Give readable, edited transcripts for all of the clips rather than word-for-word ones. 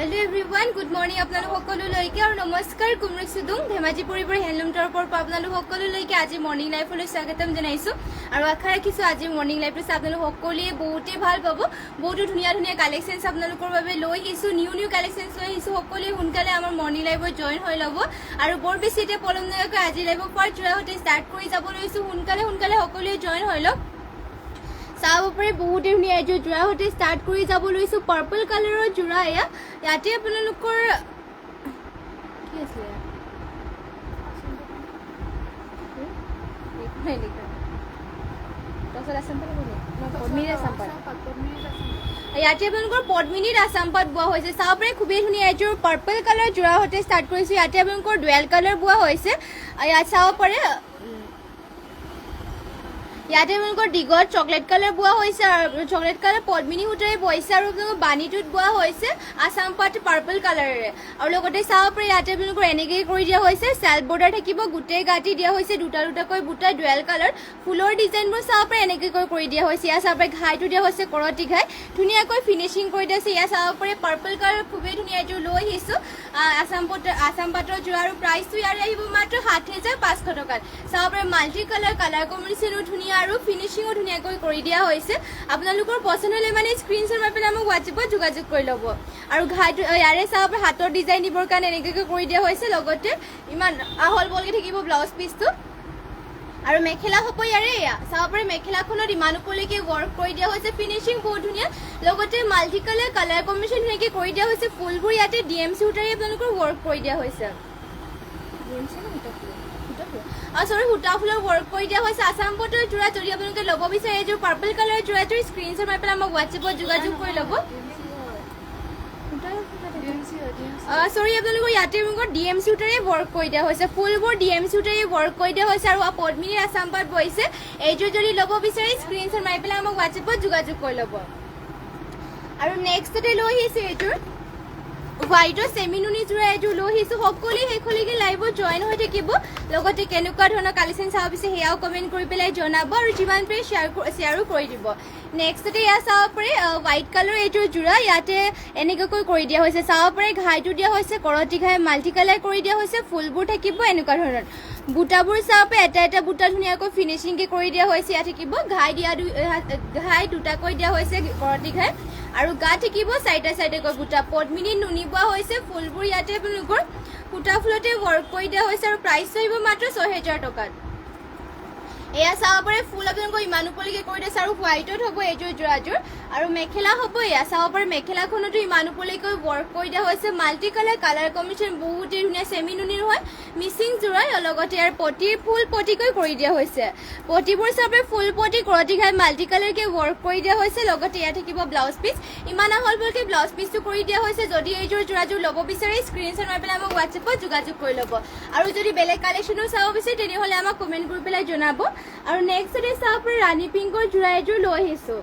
Hello everyone, good morning আপোনালোক সকলোলৈকে আৰু নমস্কাৰ কুমৰি সুদুং ধেমাজি পৰিবৰ হেণ্ডলুম তৰফৰ পৰা আপোনালোক সকলোলৈকে আজি মৰ্নিং লাইফলৈ স্বাগতম জনাইছো আৰু আশা ৰাখিছো আজি মৰ্নিং লাইফটো আপোনালোক সকলোৱে বহুতেই ভাল পাব বহুতো ধুনীয়া ধুনীয়া কালেকশ্যনছ আপোনালোকৰ বাবে লৈ আহিছো নিউ কালেকশ্যনছ লৈ আহিছো সকলোৱে সোনকালে আমাৰ মৰ্নিং লাইফত জয়েন হৈ ল'ব আৰু বৰ বেছি এতিয়া পলম নকৰাকৈ আজি লাইফৰ পৰা যোৱাহতে ষ্টাৰ্ট কৰি যাব লৈছো সোনকালে সকলোৱে জয়েন হৈ লওক চাব পাৰে বহুত ধুনীয়া এযোৰ যোৰা হতে ষ্টাৰ্ট কৰি যাব লৈছো পাৰ্পল কালাৰৰ যোৰা ইয়াতে আপোনালোকৰ কি আছে ইয়াতে আপোনালোকৰ পদ্মিনীৰ আছাম পাত বোৱা হৈছে চাব পাৰে খুবেই ধুনীয়া এযোৰ পাৰ্পল কালাৰ যোৰা হতে ষ্টাৰ্ট কৰিছো ইয়াতে আপোনালোকৰ ডুৱেল কালাৰ বোৱা হৈছে ইয়াত চাব পাৰে ইয়াতে আপোনালোকৰ দীঘত চকলেট কালাৰ বোৱা হৈছে আৰু চকলেট কালাৰ পদ্মিনী সূতাৰে বৈছে আৰু আপোনালোকৰ বাণীটোত বোৱা হৈছে আছাম পাট পাৰ্পল কালাৰেৰে আৰু লগতে চাব পাৰে ইয়াতে আপোনালোকৰ এনেকৈ কৰি দিয়া হৈছে চেল্ফ বৰ্ডাৰ থাকিব গোটেই গাঁঠি দিয়া হৈছে দুটাকৈ বুটা ডুৱেল কালাৰ ফুলৰ ডিজাইনবোৰ চাব পাৰে এনেকৈ কৰি দিয়া হৈছে ইয়াত চাব পাৰে ঘাইটো দিয়া হৈছে কৰতি ঘাই ধুনীয়াকৈ ফিনিচিং কৰি দিয়া হৈছে ইয়াত চাব পাৰে পাৰ্পল কালাৰ খুবেই ধুনীয়া এযোৰ লৈ আহিছোঁ আছাম পাটৰ যোৰা আৰু প্ৰাইচটো ইয়াৰে আহিব মাত্ৰ ৭,৫০০ টকাত চাব পাৰে মাল্টি কালাৰ কম্বিনেশ্যনো ধুনীয়া আৰু ফিনিচিঙো ধুনীয়াকৈ কৰি দিয়া হৈছে আপোনালোকৰ পছন্দ হ'লে মানে স্ক্ৰীনশ্বট মাৰি পেলাই মোক হোৱাটছএপত যোগাযোগ কৰি ল'ব আৰু ঘাইটো ইয়াৰে চাব পাৰে হাতৰ ডিজাইন দিবৰ কাৰণে এনেকৈ কৰি দিয়া হৈছে লগতে ইমান আহল বলকৈ থাকিব ব্লাউজ পিচটো আৰু মেখেলা হ'ব ইয়াৰে চাব পাৰে মেখেলাখনত ইমান ওপৰলৈকে ৱৰ্ক কৰি দিয়া হৈছে ফিনিচিং বহুত ধুনীয়া লগতে মাল্টি কালাৰ কম্বিনেশ্যন ধুনীয়াকৈ কৰি দিয়া হৈছে ফুলবোৰ ইয়াতে DMC সূতাৰে আপোনালোকৰ ৱৰ্ক কৰি দিয়া হৈছে সূতা ফুলৰ ৱৰ্ক কৰি দিয়া হৈছে আছাম পাটৰ যোৰা যদি আপোনালোকে ল'ব বিচাৰে এযোৰ পাৰ্পল কালাৰৰ যোৰাটোৰ স্ক্ৰীনশ্বট মাৰি পেলাই আমাক হোৱাটছএপত যোগাযোগ কৰি ল'ব আপোনালোকৰ ইয়াতে DMC সূতাৰে ৱৰ্ক কৰি দিয়া হৈছে ফুলবোৰ DMC সূতাৰে ৱৰ্ক কৰি দিয়া হৈছে আৰু পদ্মিনীৰ আছাম পাট বৈছে এইযোৰ যদি ল'ব বিচাৰে স্ক্ৰীনশ্বট মাৰি পেলাই আমাক হোৱাটছএপত যোগাযোগ কৰি ল'ব আৰু নেক্সটতে লৈ আহিছোঁ এইযোৰ হোৱাইটৰ চেমিনুনি যোৰা এযোৰ লৈ আহিছোঁ সকলোৱে শেষলৈকে লাইভত জইন হৈ থাকিব লগতে কেনেকুৱা ধৰণৰ কালেকশ্যন চাব বিচাৰে সেয়াও কমেণ্ট কৰি পেলাই জনাব আৰু যিমান পাৰে শ্বেয়াৰো কৰি দিব নেক্সটতে ইয়াত চাব পাৰে হোৱাইট কালাৰ এইযোৰ যোৰা ইয়াতে এনেকুৱাকৈ কৰি দিয়া হৈছে চাব পাৰে ঘাইটো দিয়া হৈছে কৰতি ঘাই মাল্টি কালাৰ কৰি দিয়া হৈছে ফুলবোৰ থাকিব এনেকুৱা ধৰণৰ বুটাবোৰ চাব পাৰে এটা বুটা ধুনীয়াকৈ ফিনিচিংকৈ কৰি দিয়া হৈছে ইয়াত থাকিব ঘাই দুটাকৈ দিয়া হৈছে কৰতি ঘাই আৰু গা থাকিব চাইডে বুটা পদ্মিনী নুনি বোৱা হৈছে ফুলবোৰ ইয়াতে আপোনালোকৰ সূতা ফুলতে ৱৰ্ক কৰি দিয়া হৈছে আৰু প্ৰাইচ আহিব মাত্ৰ ৬,০০০ টকাত এয়া চাব পাৰে ফুল আপোনালোকৰ ইমান ওপৰলৈকে কৰি দিছে আৰু হোৱাইটত হ'ব এইযোৰ যোৰাযোৰ আৰু মেখেলা হ'ব এয়া চাব পাৰে মেখেলাখনতো ইমান ওপৰলৈকে ৱৰ্ক কৰি দিয়া হৈছে মাল্টি কালাৰ কম্বিনেশ্যন বহুতেই ধুনীয়া চেমি নুনিৰ হয় মিচিং যোৰা লগতে ইয়াৰ ফুল পটিকৈ কৰি দিয়া হৈছে পটিবোৰ চাব পাৰে ফুল পটি কৰতি ঘাই মাল্টি কালাৰকৈ ৱৰ্ক কৰি দিয়া হৈছে লগতে ইয়াত থাকিব ব্লাউজ পিচ ইমান আহল বলকৈ ব্লাউজ পিচটো কৰি দিয়া হৈছে যদি এইযোৰ যোৰাযোৰ ল'ব বিচাৰে স্ক্ৰীনশ্বট মাৰি পেলাই আমাক হোৱাটছএপত যোগাযোগ কৰি ল'ব আৰু যদি বেলেগ কালেকশ্যনো চাব বিচাৰে তেনেহ'লে আমাক কমেণ্ট কৰি পেলাই জনাব আৰু নেক্সটতে চাব পাৰে ৰাণী পিংকৰ যোৰা এযোৰ লৈ আহিছোঁ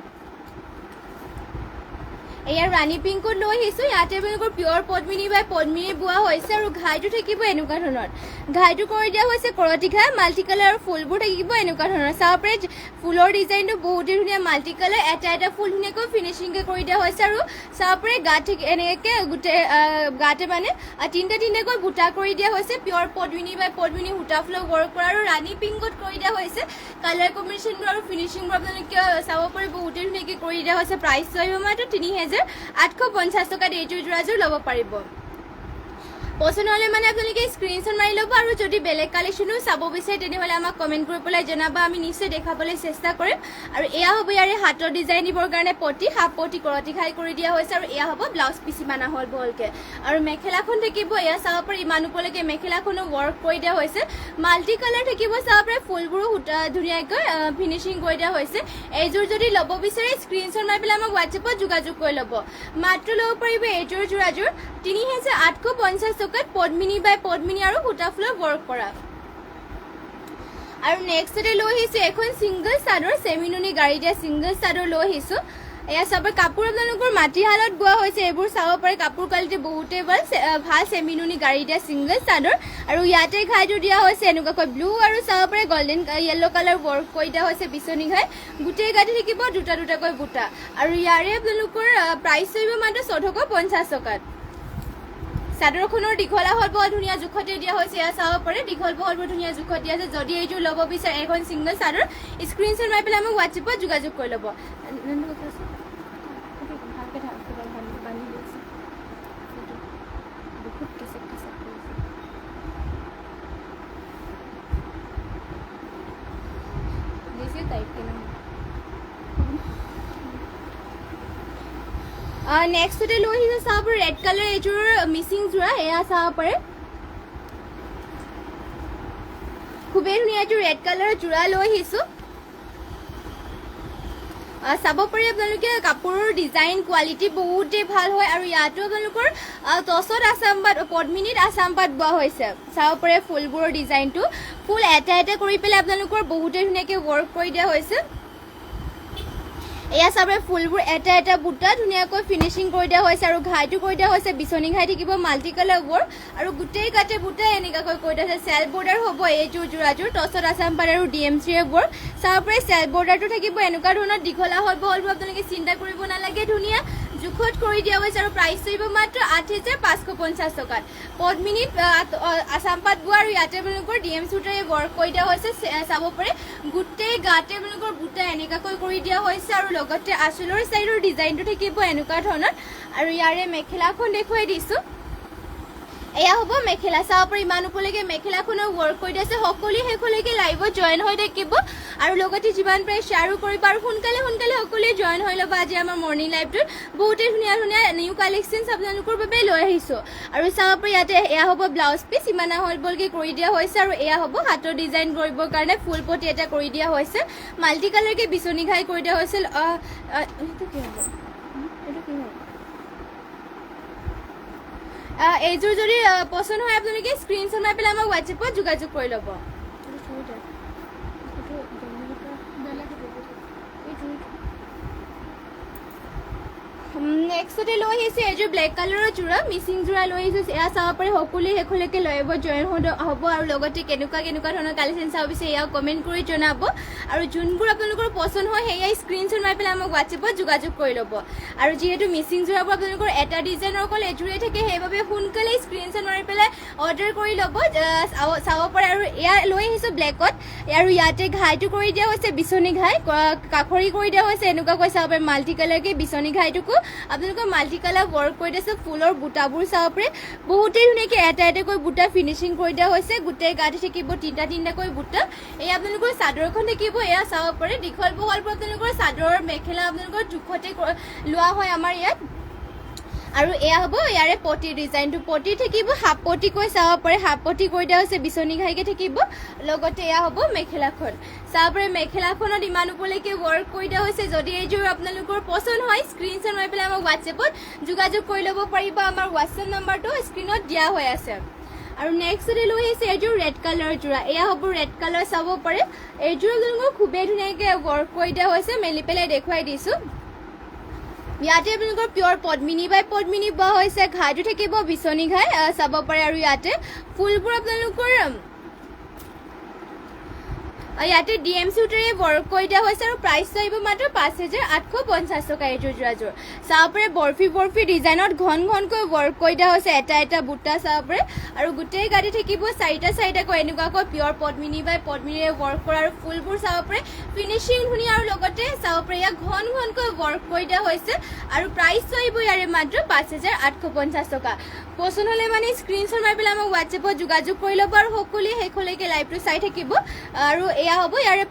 এয়া ৰাণী পিংকত লৈ আহিছোঁ ইয়াতে আপোনালোকৰ পিয়ৰ পদ্মিনী বাই পদ্মিনী বোৱা হৈছে আৰু ঘাইটো থাকিব এনেকুৱা ধৰণৰ ঘাইটো কৰি দিয়া হৈছে কৰতি ঘাই মাল্টি কালাৰ আৰু ফুলবোৰ থাকিব এনেকুৱা ধৰণৰ চাব পাৰে ফুলৰ ডিজাইনটো বহুতেই ধুনীয়া মাল্টি কালাৰ এটা ফুল ধুনীয়াকৈ ফিনিচিংকৈ কৰি দিয়া হৈছে আৰু চাব পাৰে গাত এনেকৈ গোটেই গাতে মানে তিনিটাকৈ বুটা কৰি দিয়া হৈছে পিয়ৰ পদ্মিনী বাই পদ্মিনী সূতা ফুলৰ ৱৰ্ক কৰা আৰু ৰাণী পিংকত কৰি দিয়া হৈছে কালাৰ কম্বিনেশ্যনবোৰ আৰু ফিনিচিংবোৰ আপোনালোকে চাব পাৰে বহুতেই ধুনীয়াকৈ কৰি দিয়া হৈছে প্ৰাইচটো আহিব মাত্ৰ ৩,৮৫০ টকাত এইযোৰ যোৰাযোৰ ল'ব পাৰিব পছন্দ হ'লে মানে আপোনালোকে স্ক্ৰীনশ্বট মাৰি ল'ব আৰু যদি বেলেগ কালেকশ্যনো চাব বিচাৰে তেনেহ'লে আমাক কমেণ্ট কৰি পেলাই জনাব আমি নিশ্চয় দেখাবলৈ চেষ্টা কৰিম আৰু এয়া হ'ব ইয়াৰে হাতৰ ডিজাইন দিবৰ কাৰণে হাফ পটি কৰতি ঘাই কৰি দিয়া হৈছে আৰু এয়া হ'ব ব্লাউজ পিচ ইমান আহল বহলকৈ আৰু মেখেলাখন থাকিব এয়া চাব পাৰে ইমান ওপৰলৈকে মেখেলাখনো ৱৰ্ক কৰি দিয়া হৈছে মাল্টি কালাৰ থাকিব চাব পাৰে ফুলবোৰো ধুনীয়াকৈ ফিনিচিং কৰি দিয়া হৈছে এইযোৰ যদি ল'ব বিচাৰে স্ক্ৰীনশ্বট মাৰি পেলাই আমাক হোৱাটছএপত যোগাযোগ কৰি ল'ব মাত্ৰ ল'ব পাৰিব এইযোৰ যোৰাযোৰ ৩,৮৫০ টকাত পদ্মিনী বাই পদ্মিনী আৰু সূতা ফুলৰ ৱৰ্ক কৰা আৰু নেক্সটতে লৈ আহিছোঁ এখন ছিংগল চাদৰ চেমিনুনি গাড়ী দিয়া ছিংগল চাদৰ লৈ আহিছোঁ এয়া চাব কাপোৰ আপোনালোকৰ মাটিশালত বোৱা হৈছে এইবোৰ চাব পাৰে কাপোৰ কোৱালিটি বহুতেই ভাল চেমিনুনি গাড়ী দিয়া ছিংগল চাদৰ আৰু ইয়াতে ঘাইটো দিয়া হৈছে এনেকুৱাকৈ ব্লু আৰু চাব পাৰে গল্ডেন য়েল্লো কালাৰ ৱৰ্ক কৰি দিয়া হৈছে বিচনী ঘাই গোটেই গাঁঠি থাকিব দুটাকৈ বুটা আৰু ইয়াৰে আপোনালোকৰ প্ৰাইচ আহিব মাত্ৰ ১৪৫০ টকাত চাদৰখনৰ দীঘল আহল বৰ ধুনীয়া জোখতে দিয়া হৈছে এয়া চাব পাৰে দীঘল বহল বৰ ধুনীয়া জোখত দিয়া আছে যদি এইযোৰ ল'ব বিচাৰে এখন সিঙ্গল চাদৰ স্ক্ৰিনশ্বট মাৰি পেলাই আমাক হোৱাটছএপত যোগাযোগ কৰি ল'ব নেক্সটতে লৈ আহিছে চাব ৰেড কালাৰ এইযোৰ মিচিং যোৰা এয়া চাব পাৰে খুবেই ধুনীয়া এইযোৰ ৰেড কালাৰৰ যোৰা লৈ আহিছো চাব পাৰি আপোনালোকে কাপোৰৰ ডিজাইন কোৱালিটি বহুতেই ভাল হয় আৰু ইয়াতো আপোনালোকৰ টছত আছাম পাট পদ্মিনীত আছাম পাট বোৱা হৈছে চাব পাৰে ফুলবোৰৰ ডিজাইনটো ফুল এটা এটা কৰি পেলাই আপোনালোকৰ বহুতেই ধুনীয়াকৈ ৱৰ্ক কৰি দিয়া হৈছে এয়া চাবে ফুলবোৰ এটা এটা বুটা ধুনীয়াকৈ ফিনিশিং কৰি দিয়া হৈছে আৰু ঘাইটো কৰি দিয়া হৈছে বিচনি ঘাই থাকিব মাল্টি কালাৰ ৱৰ্ক আৰু গোটেই কাটে বুটা এনেকাকৈ কৰি দিয়া হৈছে সেল বৰ্ডাৰ হ'ব এইযোৰ যোৰাযোৰ টছত আছাম পাট আৰু DMC ৱৰ্ক চাবৰে সেল বৰ্ডাৰটো থাকিব এনেকুৱা ধৰণৰ দীঘলা হ'ল বহলবোৰ আপোনালোকে চিন্তা কৰিব নালাগে ধুনীয়া জুখত কৰি দিয়া হৈছে আৰু প্ৰাইচ কৰিব মাত্ৰ ৮৫৫০ টকাত পদ্মিনীত আছাম পাট বোৱা আৰু ইয়াতে আপোনালোকৰ DMC সূতাৰে ৱৰ্ক কৰি দিয়া হৈছে চাব পাৰে গোটেই গাতে আপোনালোকৰ বুটা এনেকাকৈ কৰি দিয়া হৈছে আৰু লগতে আঁচলৰ চাইডৰ ডিজাইনটো থাকিব এনেকুৱা ধৰণৰ আৰু ইয়াৰে মেখেলাখন দেখুৱাই দিছো এয়া হ'ব মেখেলা চাব পাৰি ইমান উপলৈকে মেখেলাখনৰ ৱৰ্ক কৰি দিছে সকলোৱে শেষলৈকে লাইভত জইন হৈ থাকিব আৰু লগতে যিমান পাৰে শ্বেয়াৰো কৰিব আৰু সোনকালে সকলোৱে জইন হৈ ল'ব আজি আমাৰ মৰ্ণিং লাইভটোত বহুতেই ধুনীয়া ধুনীয়া নিউ কালেকশ্যনছ আপোনালোকৰ বাবে লৈ আহিছোঁ আৰু চাব পাৰি ইয়াতে এয়া হ'ব ব্লাউজ পিচ ইমান আহল বহলকৈ কৰি দিয়া হৈছে আৰু এয়া হ'ব হাতৰ ডিজাইন কৰিবৰ কাৰণে ফুল পটি এটা কৰি দিয়া হৈছে মাল্টি কালাৰকৈ বিচনি ঘাই কৰি দিয়া হৈছিল এইটো কি হ'ব এইযোৰ যদি পছন্দ হয় আপোনালোকে স্ক্ৰিনশ্বট মাৰি পেলাই আমাক হোৱাটছএপত যোগাযোগ কৰি ল'ব নেক্সটতে লৈ আহিছে এইযোৰ ব্লেক কালাৰৰ যোৰা মিচিং যোৰা লৈ আহিছোঁ এয়া চাব পাৰে সকলোৱে শেষলৈকে লৈব জইন হ'ব আৰু লগতে কেনেকুৱা ধৰণৰ কালেকশ্যন চাব বিচাৰে এয়া কমেণ্ট কৰি জনাব আৰু যোনবোৰ আপোনালোকৰ পছন্দ হয় সেয়াই স্ক্ৰিনশ্বট মাৰি পেলাই আমাক হোৱাটছএপত যোগাযোগ কৰি ল'ব আৰু যিহেতু মিচিং যোৰাবোৰ আপোনালোকৰ এটা ডিজাইনৰ অকল এযোৰেই থাকে সেইবাবে সোনকালে স্ক্ৰিনশ্বট মাৰি পেলাই অৰ্ডাৰ কৰি ল'ব চাব পাৰে আৰু এয়া লৈ আহিছোঁ ব্লেকত আৰু ইয়াতে ঘাইটো কৰি দিয়া হৈছে বিচনি ঘাই কাষৰি কৰি দিয়া হৈছে এনেকুৱাকৈ চাব পাৰে মাল্টি কালাৰকৈ বিচনি ঘাইটোকো আপোনালোকৰ মাল্টি কালাৰ ৱৰ্ক কৰি দিছে ফুলৰ বুটাবোৰ চাব পাৰে বহুতেই ধুনীয়াকৈ এটা এটাকৈ বুটা ফিনিচিং কৰি দিয়া হৈছে গোটেই গাতে থাকিব তিনিটাকৈ বুটা এই আপোনালোকৰ চাদৰখন থাকিব এয়া চাব পাৰে দীঘল বহলবোৰ আপোনালোকৰ চাদৰ মেখেলা আপোনালোকৰ জোখতে লোৱা হয় আমাৰ ইয়াত আৰু এয়া হ'ব ইয়াৰে পটি ডিজাইনটো পটি থাকিব হাফ পটিকৈ চাব পাৰে হাফ পটি কৰি দিয়া হৈছে বিচনি ঘাইকৈ থাকিব লগতে এয়া হ'ব মেখেলাখন চাব পাৰে মেখেলাখনত ইমান উপলৈকে ৱৰ্ক কৰি দিয়া হৈছে যদি এইযোৰ আপোনালোকৰ পছন্দ হয় স্ক্ৰিনশ্বট মাৰি পেলাই আমাক হোৱাটছএপত যোগাযোগ কৰি ল'ব পাৰিব আমাৰ হোৱাটছএপ নম্বৰটো স্ক্ৰিনত দিয়া হৈ আছে আৰু নেক্সটতে লৈ আহিছে এইযোৰ ৰেড কালাৰ যোৰা এয়া হ'ব ৰেড কালাৰ চাব পাৰে এইযোৰ আপোনালোকৰ খুবেই ধুনীয়াকৈ ৱৰ্ক কৰি দিয়া হৈছে মেলি পেলাই দেখুৱাই দিছোঁ ইয়াতে আপোনালোকৰ পিয়ৰ পদ্মিনী বাই পদ্মিনী বোৱা হৈছে ঘাইটো থাকিব বিচনি ঘাই চাব পাৰে আৰু ইয়াতে ফুলবোৰ আপোনালোকৰ ইয়াতে DMC সূতাৰে ৱৰ্ক কৰি দিয়া হৈছে আৰু প্ৰাইচ আহিব মাত্ৰ ৫,৮৫০ টকা এইযোৰ যোৰাযোৰ চাব পাৰে বৰফি ডিজাইনত ঘনকৈ ৱৰ্ক কৰি দিয়া হৈছে এটা বুটা চাব পাৰে আৰু গোটেই গাড়ী থাকিব চাৰিটাকৈ এনেকুৱাকৈ পিয়ৰ পদ্মিনী বাই পদ্মিনীৰে ৱৰ্ক কৰা আৰু ফুলবোৰ চাব পাৰে ফিনিচিং ধুনীয়া আৰু লগতে চাব পাৰে ইয়াক ঘনকৈ ৱৰ্ক কৰি দিয়া হৈছে আৰু প্ৰাইচ আহিব ইয়াৰে মাত্ৰ ৫,৮৫০ টকা পছন্দ হ'লে মানে স্ক্ৰিনশ্বট মাৰি পেলাই আমাক হোৱাটছএপত যোগাযোগ কৰি ল'ব আৰু সকলোৱে শেষলৈকে লাইভটো চাই থাকিব আৰু এয়া হ'ব ইয়াৰে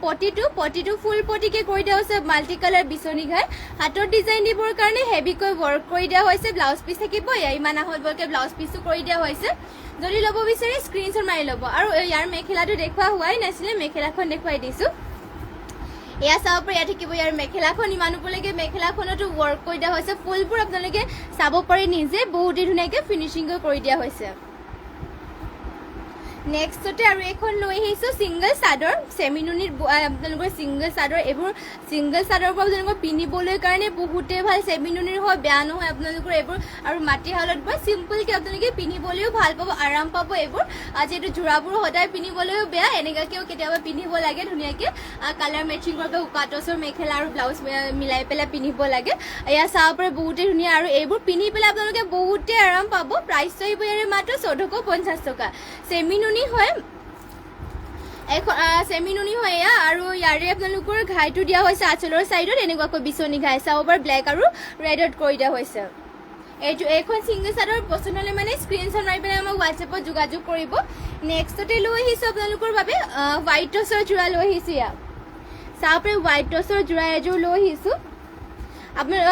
পটিটো ফুল পটিকে কৰি দিয়া হৈছে মাল্টি কালাৰ বিচনি ঘাই হাতৰ ডিজাইন দিবৰ কাৰণে হেভিকৈ ৱৰ্ক কৰি দিয়া হৈছে ব্লাউজ পিচ থাকিব এয়া ইমান আহল বহলকৈ ব্লাউজ পিচো কৰি দিয়া হৈছে যদি ল'ব বিচাৰে স্ক্ৰিনশ্বট মাৰি ল'ব আৰু ইয়াৰ মেখেলাটো দেখুওৱা হোৱাই নাছিলে মেখেলাখন দেখুৱাই দিছোঁ এয়া চাব পাৰে ইয়াত থাকিব ইয়াৰ মেখেলাখন ইমান উপলৈকে মেখেলাখনতো ৱৰ্ক কৰি দিয়া হৈছে ফুলবোৰ আপোনালোকে চাব পাৰে নিজে বহুতেই ধুনীয়াকৈ ফিনিচিং কৰি দিয়া হৈছে নেক্সটতে আৰু এখন লৈ আহিছোঁ ছিংগল চাদৰ চেমিনুনিৰ আপোনালোকৰ ছিংগল চাদৰ এইবোৰ ছিংগল চাদৰ পৰা আপোনালোকৰ পিন্ধিবলৈ কাৰণে বহুতেই ভাল চেমিনুনিৰ হয় বেয়া নহয় আপোনালোকৰ এইবোৰ আৰু মাটিশালত বা চিম্পলকৈ আপোনালোকে পিন্ধিবলৈও ভাল পাব আৰাম পাব এইবোৰ যিহেতু যোৰাবোৰ সদায় পিন্ধিবলৈও বেয়া এনেকুৱাকৈও কেতিয়াবা পিন্ধিব লাগে ধুনীয়াকৈ কালাৰ মেচিং কৰিব কাটছৰ মেখেলা আৰু ব্লাউজ মিলাই পেলাই পিন্ধিব লাগে এয়া চাব পাৰে বহুতেই ধুনীয়া আৰু এইবোৰ পিন্ধি পেলাই আপোনালোকে বহুতেই আৰাম পাব প্ৰাইচটো আহিব ইয়াৰে মাত্ৰ 1450 টকা চেমিনুনি হয় এখন চেমিনুনি হয় এয়া আৰু ইয়াৰে আপোনালোকৰ ঘাইটো দিয়া হৈছে আঁচলৰ চাইডত এনেকুৱাকৈ বিচনী ঘাই চাব পাৰে ব্লেক আৰু ৰেডত কৰি দিয়া হৈছে এইখন ছিংগল চাদৰ পচন্দ হ'লে মানে স্ক্ৰীনশ্বট মাৰি পেলাই আমাক হোৱাটছএপত যোগাযোগ কৰিব নেক্সটতে লৈ আহিছোঁ আপোনালোকৰ বাবে হোৱাইট টছৰ যোৰা লৈ আহিছোঁ ইয়াত চাব পাৰে হোৱাইট টছৰ যোৰা এযোৰ লৈ আহিছোঁ আপোনাৰ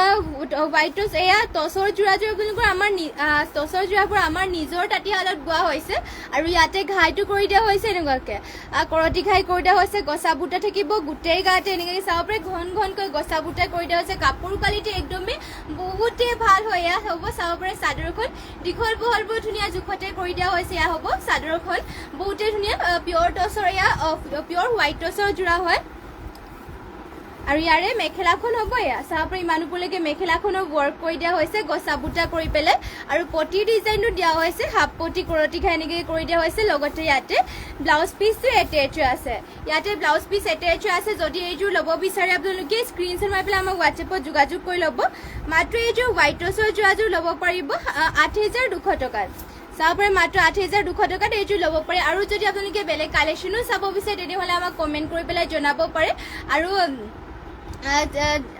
হোৱাইট টছ এয়া টছৰ যোৰাযোৰ আপোনালোকৰ আমাৰ টছৰ যোৰাবোৰ আমাৰ নিজৰ তাঁতীশালত বোৱা হৈছে আৰু ইয়াতে ঘাইটো কৰি দিয়া হৈছে এনেকুৱাকৈ কৰতি ঘাই কৰি দিয়া হৈছে গছা বুটা থাকিব গোটেই গাতে এনেকৈ চাব পাৰে ঘন ঘনকৈ গছা বুটা কৰি দিয়া হৈছে কাপোৰ কোৱালিটি একদমেই বহুতেই ভাল হয় এয়া হ'ব চাব পাৰে চাদৰখন দীঘল বহলবোৰ ধুনীয়া জোখতে কৰি দিয়া হৈছে এয়া হ'ব চাদৰখন বহুতেই ধুনীয়া পিয়ৰ টছৰ এয়া পিয়ৰ হোৱাইট টছৰ যোৰা হয় আৰু ইয়াৰে মেখেলাখন হ'ব এয়া চাব পাৰে ইমান ওপৰলৈকে মেখেলাখনৰ ৱৰ্ক কৰি দিয়া হৈছে গছা বুটা কৰি পেলাই আৰু পটি ডিজাইনটো দিয়া হৈছে হাফ পটি কৰতি ঘাই এনেকৈ কৰি দিয়া হৈছে লগতে ইয়াতে ব্লাউজ পিচটো এটেচ আছে ইয়াতে ব্লাউজ পিচ এটেচ আছে যদি এইযোৰ ল'ব বিচাৰে আপোনালোকে স্ক্ৰীনশ্বট মাৰি পেলাই আমাক হোৱাটছএপত যোগাযোগ কৰি ল'ব মাত্ৰ এইযোৰ হোৱাইট টছৰ যোৰাযোৰ ল'ব পাৰিব 8200 টকাত চাব পাৰে মাত্ৰ 8200 টকাত এইযোৰ ল'ব পাৰে আৰু যদি আপোনালোকে বেলেগ কালেকশ্যনো চাব বিচাৰে তেনেহ'লে আমাক কমেণ্ট কৰি পেলাই জনাব পাৰে আৰু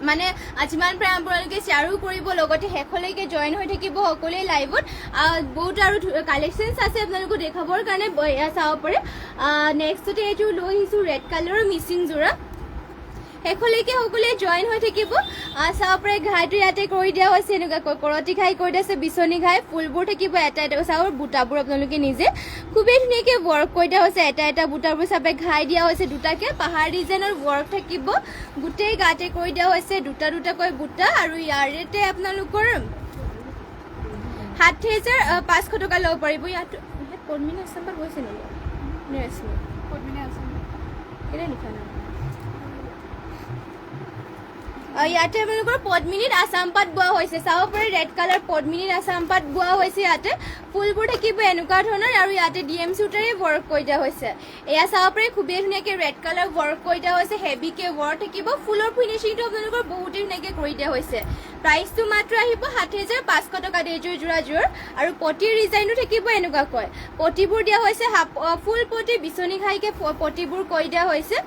মানে যিমান পাৰে আপোনালোকে শ্বেয়াৰো কৰিব লগতে শেষলৈকে জইন হৈ থাকিব সকলোৱে লাইভত বহুত আৰু কালেকশ্যনছ আছে আপোনালোকক দেখাবৰ কাৰণে চাব পাৰে নেক্সটতে এইযোৰ লৈ আহিছোঁ ৰেড কালাৰৰ মিচিং যোৰা শেষলৈকে সকলোৱে জইন হৈ থাকিব চাব পাৰে ঘাইটো ইয়াতে কৰি দিয়া হৈছে এনেকুৱাকৈ কৰতি ঘাই কৰি দিয়া হৈছে বিচনী ঘাই ফুলবোৰ থাকিব এটা এটা চাব বুটাবোৰ আপোনালোকে নিজে খুবেই ধুনীয়াকৈ ৱৰ্ক কৰি দিয়া হৈছে এটা এটা বুটাবোৰ চাবে ঘাই দিয়া হৈছে দুটাকৈ পাহাৰ ডিজাইনৰ ৱৰ্ক থাকিব গোটেই গাতে কৰি দিয়া হৈছে দুটা দুটাকৈ বুটা আৰু ইয়াৰে আপোনালোকৰ 7500 টকা ল'ব পাৰিব ইয়াত পদ্মিনী আছাম পৰা গৈছে নেকি পদ্মিনী আছাম কেনে লিখা নাই ইয়াতে আপোনালোকৰ পদ্মিনীত আছাম পাত বোৱা হৈছে চাব পাৰে ৰেড কালাৰ পদ্মিনীত আছাম পাত বোৱা হৈছে ইয়াতে ফুলবোৰ থাকিব এনেকুৱা ধৰণৰ আৰু ইয়াতে ডিএম সূতাৰে ৱৰ্ক কৰি দিয়া হৈছে এয়া চাব পাৰে খুবেই ধুনীয়াকৈ ৰেড কালাৰ ৱৰ্ক কৰি দিয়া হৈছে হেভিকৈ ৱৰ্ক থাকিব ফুলৰ ফিনিচিংটো আপোনালোকৰ বহুতেই ধুনীয়াকৈ কৰি দিয়া হৈছে প্ৰাইচটো মাত্ৰ আহিব 7500 টকা এইযোৰ যোৰাযোৰ আৰু পটিৰ ডিজাইনটো থাকিব এনেকুৱাকৈ পটিবোৰ দিয়া হৈছে ফুল পটি বিচনী ঘাইকৈ পটিবোৰ কৰি দিয়া হৈছে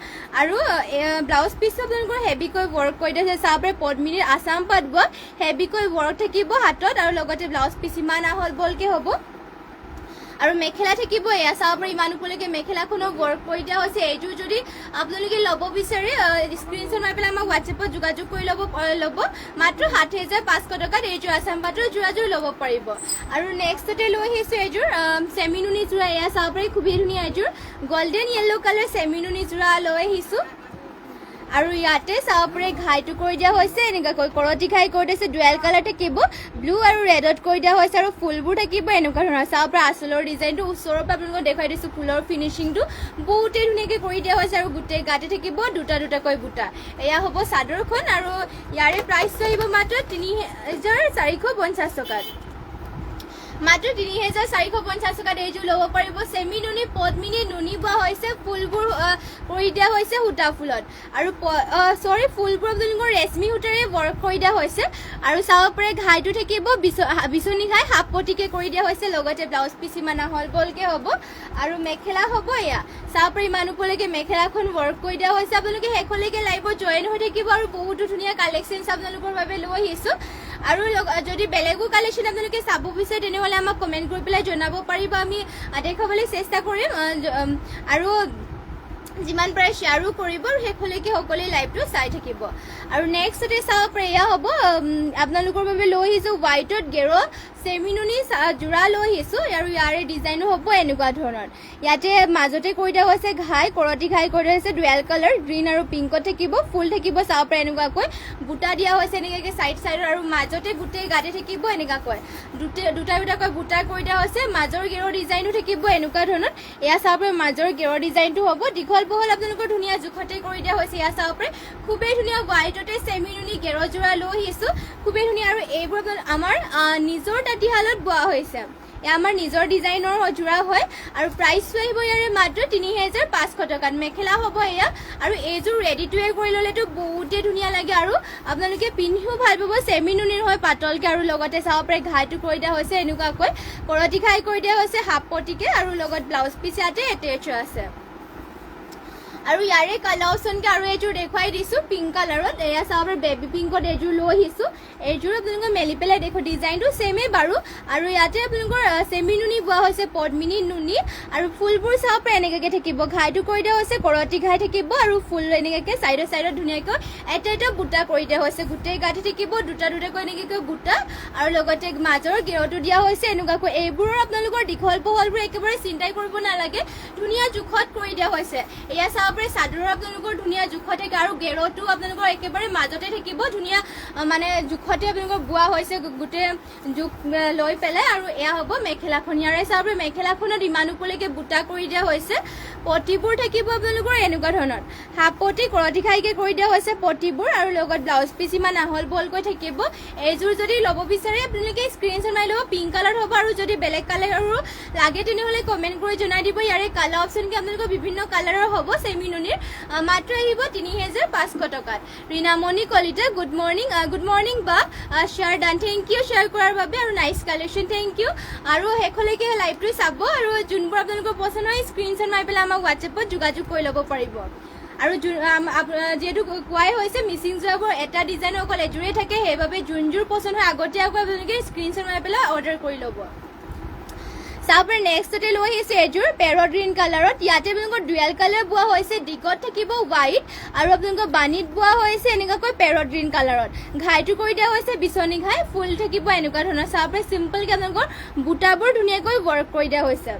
আৰু ব্লাউজ পিচটো আপোনালোকৰ হেভিকৈ ৱৰ্ক কৰি দিয়া হৈছে চাব পাৰে পদ্মিনীৰ আছাম পাত বোৱা হেভিকৈ ৱৰ্ক থাকিব হাতত আৰু লগতে ব্লাউজ পিচ ইমান আহল বলকৈ হ'ব আৰু মেখেলা থাকিব এয়া চাব পাৰে ইমান ওপৰলৈকে মেখেলাখনৰ ৱৰ্ক কৰি দিয়া হৈছে এইযোৰ যদি আপোনালোকে ল'ব বিচাৰে স্ক্ৰীনশ্বট মাৰি পেলাই আমাক হোৱাটছএপত যোগাযোগ কৰি ল'ব মাত্ৰ 7500 টকাত এইযোৰ আছাম পাতৰ যোৰাযোৰ ল'ব পাৰিব আৰু নেক্সটতে লৈ আহিছোঁ এইযোৰ চেমিনুনি যোৰা এয়া চাব পাৰে খুবেই ধুনীয়া এইযোৰ গল্ডেন য়েল্লো কালাৰ চেমিনুনি যোৰা লৈ আহিছোঁ আৰু ইয়াতে চাব পাৰে ঘাইটো কৰি দিয়া হৈছে এনেকুৱাকৈ কৰতি ঘাই কৰি দিছে ডুৱেল কালাৰ থাকিব ব্লু আৰু ৰেডত কৰি দিয়া হৈছে আৰু ফুলবোৰ থাকিব এনেকুৱা ধৰণৰ চাব পাৰে আঁচলৰ ডিজাইনটো ওচৰৰ পৰা আপোনালোকক দেখুৱাই দিছোঁ ফুলৰ ফিনিচিংটো বহুতেই ধুনীয়াকৈ কৰি দিয়া হৈছে আৰু গোটেই গাতে থাকিব দুটা দুটাকৈ বুটা এয়া হ'ব চাদৰখন আৰু ইয়াৰে প্ৰাইচটো আহিব মাত্ৰ 3450 টকাত মাত্ৰ 3450 টকাত এইযোৰ ল'ব পাৰিব চেমিনুনি পদ্মিনী নুনি বোৱা হৈছে ফুলবোৰ কৰি দিয়া হৈছে সূতা ফুলত আৰু ফুলবোৰ আপোনালোকৰ ৰেশমি সূতাৰে ৱৰ্ক কৰি দিয়া হৈছে আৰু চাব পাৰে ঘাইটো থাকিব বিচনী ঘাই হাফ পটিকৈ কৰি দিয়া হৈছে লগতে ব্লাউজ পিচ ইমান আহল বলকৈ হ'ব আৰু মেখেলা হ'ব এয়া চাব পাৰে ইমান ওপৰলৈকে মেখেলাখন ৱৰ্ক কৰি দিয়া হৈছে আপোনালোকে শেষলৈকে লাইভত জইন হৈ থাকিব আৰু বহুতো ধুনীয়া কালেকশ্যনছ আপোনালোকৰ বাবে লৈ আহিছোঁ আৰু যদি বেলেগো কালেকশ্যন আপোনালোকে চাব বিচাৰে তেনেহ'লে আমাক কমেণ্ট কৰি পেলাই জনাব পাৰিব আমি দেখাবলৈ চেষ্টা কৰিম আৰু যিমান পাৰে শ্বেয়াৰো কৰিব আৰু শেষলৈকে সকলোৱে লাইভটো চাই থাকিব আৰু নেক্সটতে চাব পাৰে এয়া হ'ব আপোনালোকৰ বাবে লৈ আহিছোঁ হোৱাইটত গেৰ চেমি নুনি জোৰা লৈ আহিছোঁ আৰু ইয়াৰে ডিজাইনো হ'ব এনেকুৱা ধৰণৰ ইয়াতে মাজতে কৰি দিয়া হৈছে ঘাই কৰতি ঘাই কৰি দিয়া হৈছে ডুৱেল কালাৰ গ্ৰীণ আৰু পিংকত থাকিব ফুল থাকিব চাব পাৰে এনেকুৱাকৈ বুটা দিয়া হৈছে এনেকুৱাকৈ চাইড চাইডৰ আৰু মাজতে গোটেই গাতে থাকিব এনেকুৱাকৈ দুটাকৈ বুটা কৰি দিয়া হৈছে মাজৰ গেৰৰ ডিজাইনো থাকিব এনেকুৱা ধৰণৰ এয়া চাব পাৰে মাজৰ গেৰৰ ডিজাইনটো হ'ব দীঘল বহল আপোনালোকৰ ধুনীয়া জোখতে কৰি দিয়া হৈছে এয়া চাব পাৰে খুবেই ধুনীয়া হোৱাইটতে চেমি নুনি গেৰৰ জোৰা লৈ আহিছোঁ খুবেই ধুনীয়া আৰু এইবোৰ আমাৰ নিজৰ তাঁতীশালত বোৱা হৈছে এয়া আমাৰ নিজৰ ডিজাইনৰ জোৰা হয় আৰু প্ৰাইচটো আহিব ইয়াৰে মাত্ৰ ৩,৫০০ টকাত মেখেলা হ'ব এয়া আৰু এইযোৰ ৰেডি টু ৱেৰ কৰি ল'লেতো বহুতেই ধুনীয়া লাগে আৰু আপোনালোকে পিন্ধিও ভাল পাব চেমি নুনিৰ হয় পাতলকৈ আৰু লগতে চাব পাৰে ঘাইটো কৰি দিয়া হৈছে এনেকুৱাকৈ কৰতি ঘাই কৰি দিয়া হৈছে হাফ পটিকে আৰু লগত ব্লাউজ পিচ ইয়াতে এটেচ আছে আৰু ইয়াৰে কালাৰ অপশ্যনকৈ আৰু এইযোৰ দেখুৱাই দিছোঁ পিংক কালাৰত এয়া চাব পাৰে বেবী পিংকত এইযোৰ লৈ আহিছোঁ এইযোৰ আপোনালোকে মেলি পেলাই দেখো ডিজাইনটো ছেমেই বাৰু আৰু ইয়াতে আপোনালোকৰ চেমি নুনি বোৱা হৈছে পদ্মিনী নুনি আৰু ফুলবোৰ চাব পাৰে এনেকুৱাকৈ থাকিব ঘাইটো কৰি দিয়া হৈছে কৰতি ঘাই থাকিব আৰু ফুল এনেকুৱাকৈ চাইডত ধুনীয়াকৈ এটা বুটা কৰি দিয়া হৈছে গোটেই গাঁঠি থাকিব দুটাকৈ এনেকুৱাকৈ বুটা আৰু লগতে মাজৰ গেৰটো দিয়া হৈছে এনেকুৱাকৈ এইবোৰৰ আপোনালোকৰ দীঘল বহলবোৰ একেবাৰে চিন্তাই কৰিব নালাগে ধুনীয়া জোখত কৰি দিয়া হৈছে এয়া চাব চাদৰৰ আপোনালোকৰ ধুনীয়া জোখত থাকে আৰু গেৰটো আপোনালোকৰ একেবাৰে মাজতে থাকিব ধুনীয়া মানে জোখতে আপোনালোকৰ বোৱা হৈছে গোটেই জোখ লৈ পেলাই আৰু এয়া হ'ব মেখেলাখন ইয়াৰে চাব মেখেলাখনত ইমান ওপৰলৈকে বুটা কৰি দিয়া হৈছে পটিবোৰ থাকিব আপোনালোকৰ এনেকুৱা ধৰণৰ হাফ পটি কৰতি খাইকে কৰি দিয়া হৈছে পটিবোৰ আৰু লগত ব্লাউজ পিচ ইমান আহল বহলকৈ থাকিব এইযোৰ যদি ল'ব বিচাৰে আপোনালোকে স্ক্ৰীনশ্বট মাৰি ল'ব পিংক কালাৰ হ'ব আৰু যদি বেলেগ কালাৰো লাগে তেনেহ'লে কমেণ্ট কৰি জনাই দিব ইয়াৰে কালাৰ অপশ্যনকৈ আপোনালোকৰ বিভিন্ন কালাৰৰ হ'ব চেমি নুনিৰ মাত্ৰ আহিব ৩,৫০০ টকাত ৰীণামণি কলিতা গুড মৰ্ণিং বা শ্বেয়াৰ ডান থেংক ইউ শ্বেয়াৰ কৰাৰ বাবে আৰু নাইচ কালেকশ্যন থেংক ইউ আৰু শেষলৈকে লাইভটো চাব আৰু যোনবোৰ আপোনালোকৰ পচন্দ হয় স্ক্ৰীনশ্বট মাৰি পেলাই আমাক হোৱাটছএপত যোগাযোগ কৰি ল'ব পাৰিব আৰু যিহেতু কোৱাই হৈছে মিচিং যোৰাবোৰ এটা ডিজাইনৰ অকল এযোৰেই থাকে সেইবাবে যোনযোৰ পচন্দ হয় আগতীয়াকৈ আপোনালোকে স্ক্ৰীনশ্বট মাৰি পেলাই অৰ্ডাৰ কৰি ল'ব চাব পাৰে নেক্সটতে লৈ আহিছে এযোৰ পেৰট গ্ৰীণ কালাৰত ইয়াতে আপোনালোকৰ ডুৱেল কালাৰ বোৱা হৈছে দিগত থাকিব হোৱাইট আৰু আপোনালোকৰ বানীত বোৱা হৈছে এনেকুৱাকৈ পেৰট গ্ৰীণ কালাৰত ঘাইটো কৰি দিয়া হৈছে বিচনী ঘাই ফুল থাকিব এনেকুৱা ধৰণৰ চাব পাৰে চিম্পলকৈ আপোনালোকৰ বুটাবোৰ ধুনীয়াকৈ ৱৰ্ক কৰি দিয়া হৈছে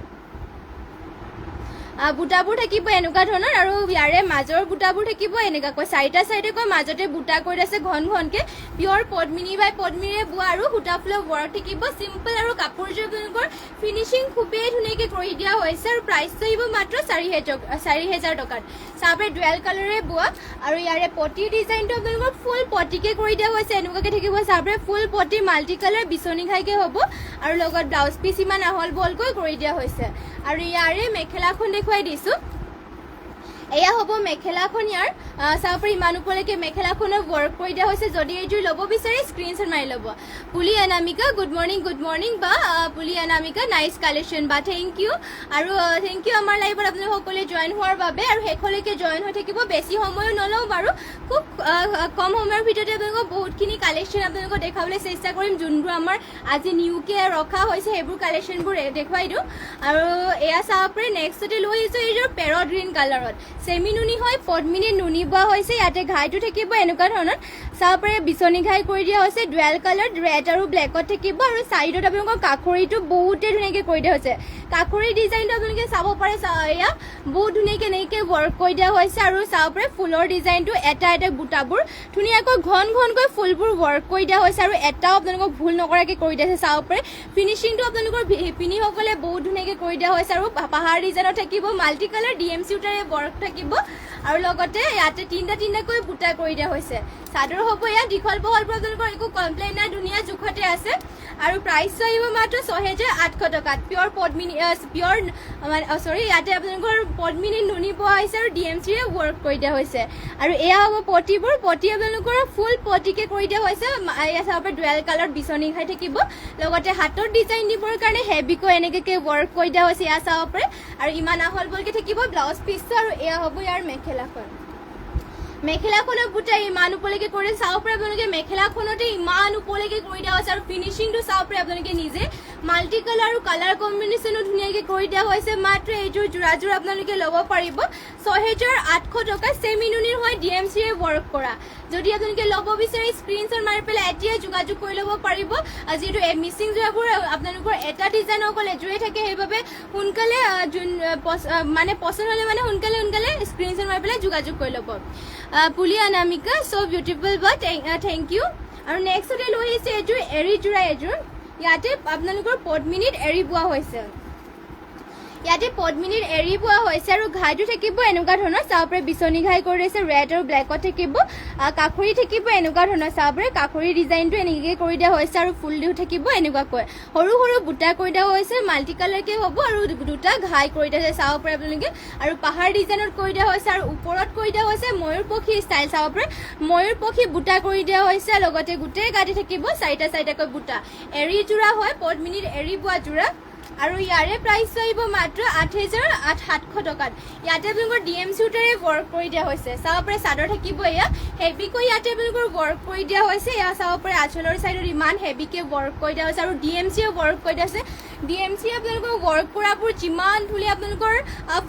বুটাবোৰ থাকিব এনেকুৱা ধৰণৰ আৰু ইয়াৰে মাজৰ বুটাবোৰ থাকিব এনেকুৱাকৈ চাৰিটা চাইডেকৈ মাজতে বুটা কৰি আছে ঘনকৈ পিয়ৰ পদ্মিনী বাই পদ্মিনীৰে বোৱা আৰু সূতা ফুলৰ ৱৰ্ক থাকিব চিম্পল আৰু কাপোৰযোৰ আপোনালোকৰ ফিনিচিং খুবেই ধুনীয়াকৈ কৰি দিয়া হৈছে আৰু প্ৰাইচটো আহিব মাত্ৰ ৪,০০০ টকাত চাবে ডুৱেল কালাৰে বোৱা আৰু ইয়াৰে পটি ডিজাইনটো আপোনালোকৰ ফুল পটিকে কৰি দিয়া হৈছে এনেকুৱাকৈ থাকিব চাবে ফুল পটি মাল্টি কালাৰ বিচনী ঘাইকৈ হ'ব আৰু লগত ব্লাউজ পিচ ইমান আহল বহলকৈ কৰি দিয়া হৈছে আৰু ইয়াৰে মেখেলাখন দেখুৱাই দিছোঁ এয়া হ'ব মেখেলাখন ইয়াৰ চাব পাৰি ইমান ওপৰলৈকে মেখেলাখনৰ ৱৰ্ক কৰি দিয়া হৈছে যদি এইযোৰ ল'ব বিচাৰে স্ক্ৰীনশ্বট মাৰি ল'ব পুলি অনামিকা গুড মৰ্ণিং বা পুলি অনামিকা নাইচ কালেকশ্যন বা থেংক ইউ আৰু থেংক ইউ আমাৰ লাইভত আপোনালোক সকলোৱে জইন হোৱাৰ বাবে আৰু শেষলৈকে জইন হৈ থাকিব বেছি সময়ো নলওঁ বাৰু খুব কম সময়ৰ ভিতৰতে আপোনালোকক বহুতখিনি কালেকশ্যন আপোনালোকক দেখাবলৈ চেষ্টা কৰিম যোনবোৰ আমাৰ আজি নিউকৈ ৰখা হৈছে সেইবোৰ কালেকশ্যনবোৰ দেখুৱাই দিওঁ আৰু এয়া চাব পাৰি নেক্সটতে লৈ আহিছোঁ এইযোৰ পেৰট গ্ৰীণ কালাৰত চেমি নুনি হয় পদ্মিনী নুনি বোৱা হৈছে ইয়াতে ঘাইটো থাকিব এনেকুৱা ধৰণৰ চাব পাৰে বিচনী ঘাই কৰি দিয়া হৈছে ডুৱেল কালাৰ ৰেড আৰু ব্লেকত থাকিব আৰু চাইডত আপোনালোকৰ কাষৰীটো বহুতেই ধুনীয়াকৈ কৰি দিয়া হৈছে কাষৰী ডিজাইনটো আপোনালোকে চাব পাৰে এয়া বহুত ধুনীয়াকৈ এনেকৈ ৱৰ্ক কৰি দিয়া হৈছে আৰু চাব পাৰে ফুলৰ ডিজাইনটো এটা বুটাবোৰ ধুনীয়াকৈ ঘনকৈ ফুলবোৰ ৱৰ্ক কৰি দিয়া হৈছে আৰু এটাও আপোনালোকক ভুল নকৰাকৈ কৰি দিয়া হৈছে চাব পাৰে ফিনিচিংটো আপোনালোকৰ শিপিনীসকলে বহুত ধুনীয়াকৈ কৰি দিয়া হৈছে আৰু পাহাৰ ডিজাইনত থাকিব মাল্টি কালাৰ DMC সূতাৰে ৱৰ্ক থাকিব আৰু লগতে ইয়াতে তিনিটাকৈ বুটা কৰি দিয়া হৈছে চাদৰ হ'ব এয়া দীঘল বহলবোৰ আপোনালোকৰ একো কমপ্লেইন নাই ধুনীয়া জোখতে আছে আৰু প্ৰাইচটো আহিব মাত্ৰ ৬,৮০০ টকাত পিয়ৰ পদ্মিনী ইয়াতে আপোনালোকৰ পদ্মিনী নুনি বোৱা হৈছে আৰু DMCৰে ৱৰ্ক কৰি দিয়া হৈছে আৰু এয়া হ'ব পটি আপোনালোকৰ ফুল পটিকে কৰি দিয়া হৈছে এয়া চাব পাৰে ডুৱেল কালাৰ বিচনী ঘাই থাকিব লগতে হাতৰ ডিজাইন দিবৰ কাৰণে হেভিকৈ এনেকৈ ৱৰ্ক কৰি দিয়া হৈছে এয়া চাব পাৰে আৰু ইমান আহল বহলকৈ থাকিব ব্লাউজ পিচটো আৰু এয়া হ'ব ইয়াৰ মেখেলাখনৰ বুটা ইমান ওপৰলৈকে কৰি চাব পাৰে আপোনালোকে মেখেলাখনতে ইমান ওপৰলৈকে কৰি দিয়া হৈছে আৰু ফিনিচিংটো চাব পাৰে আপোনালোকে নিজে মাল্টি কালাৰ আৰু কালাৰ কম্বিনেশ্যনো ধুনীয়াকৈ কৰি দিয়া হৈছে মাত্ৰ এইযোৰ যোৰাযোৰ আপোনালোকে ল'ব পাৰিব ৬,৮০০ টকা চেমিনুনিৰ হয় DMCৰে ৱৰ্ক কৰা যদি আপোনালোকে ল'ব বিচাৰে স্ক্ৰীনশ্বট মাৰি পেলাই এতিয়া যোগাযোগ কৰি ল'ব পাৰিব যিহেতু মিচিং যোৰাবোৰ আপোনালোকৰ এটা ডিজাইন অকল এযোৰে থাকে সেইবাবে সোনকালে মানে পচন্দ হ'লে মানে সোনকালে স্ক্ৰীনশ্বট মাৰি পেলাই যোগাযোগ কৰি ল'ব পুলি অনামিকা চ' বিউটিফুল বা থেংক ইউ আৰু নেক্সটতে লৈ আহিছে এইযোৰ এৰী যোৰা এযোৰ ইয়াতে আপোনালোকৰ পদ্মিনীত এৰী বোৱা হৈছে ইয়াতে পদ্মিনীৰ এৰী বোৱা হৈছে আৰু ঘাইটো থাকিব এনেকুৱা ধৰণৰ চাওপৰে বিচনী ঘাই কৰি দিছে ৰেড আৰু ব্লেকত থাকিব কাখৰি থাকিব এনেকুৱা ধৰণৰ চাওপৰে কাখৰি ডিজাইনটো এনেকৈ কৰি দিয়া হৈছে আৰু ফুল দিও থাকিব এনেকুৱাকৈ সৰু সৰু বুটা কৰি দিয়া হৈছে মাল্টি কালাৰকৈ হ'ব আৰু দুটা ঘাই কৰি দিয়া হৈছে চাওপৰে আপোনালোকে আৰু পাহাৰ ডিজাইনত কৰি দিয়া হৈছে আৰু ওপৰত কৰি দিয়া হৈছে ময়ূৰ পক্ষী ষ্টাইল চাওপৰে ময়ূৰ পক্ষী বুটা কৰি দিয়া হৈছে লগতে গোটেই গাঁঠি থাকিব চাৰিটাকৈ বুটা এৰী যোৰা হয় পদ্মিনীৰ এৰী বোৱা যোৰা আৰু ইয়াৰে প্ৰাইচ আহিব মাত্ৰ ৮,৭০০ টকাত ইয়াতে আপোনালোকৰ DMC সূতাৰে ৱৰ্ক কৰি দিয়া হৈছে চাব পাৰে চাদৰ থাকিব এয়া হেভিকৈ ইয়াতে আপোনালোকৰ ৱৰ্ক কৰি দিয়া হৈছে এয়া চাব পাৰে আঁচলৰ চাইডত ইমান হেভিকৈ ৱৰ্ক কৰি দিয়া হৈছে আৰু DMCয়ে ৱৰ্ক কৰি দিয়া হৈছে DMC আপোনালোকৰ ৱৰ্ক কৰাবোৰ যিমান ধুনীয়া আপোনালোকৰ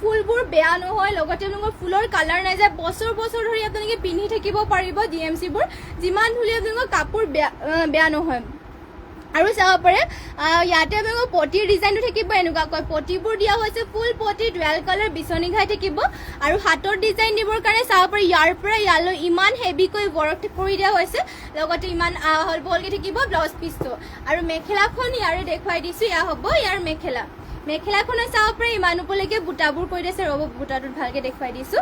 ফুলবোৰ বেয়া নহয় লগতে আপোনালোকৰ ফুলৰ কালাৰ নাযায় বছৰ ধৰি আপোনালোকে পিন্ধি থাকিব পাৰিব DMCবোৰ যিমান ধুনীয়া আপোনালোকৰ কাপোৰ বেয়া নহয় আৰু চাব পাৰে ইয়াতে আপোনালোকৰ পটিৰ ডিজাইনটো থাকিব এনেকুৱাকৈ পটিবোৰ দিয়া হৈছে ফুল পটি ডুৱেল কালাৰ বিচনী ঘাই থাকিব আৰু হাতৰ ডিজাইন দিবৰ কাৰণে চাব পাৰে ইয়াৰ পৰা ইয়ালৈ ইমান হেভিকৈ ৱৰ্ক কৰি দিয়া হৈছে লগতে ইমান বলকৈ থাকিব ব্লাউজ পিচটো আৰু মেখেলাখন ইয়াৰে দেখুৱাই দিছোঁ এয়া হ'ব ইয়াৰ মেখেলাখনে চাব পাৰে ইমান ওপৰলৈকে বুটাবোৰ কৰি দিছে ৰ'ব বুটাটোত ভালকৈ দেখুৱাই দিছোঁ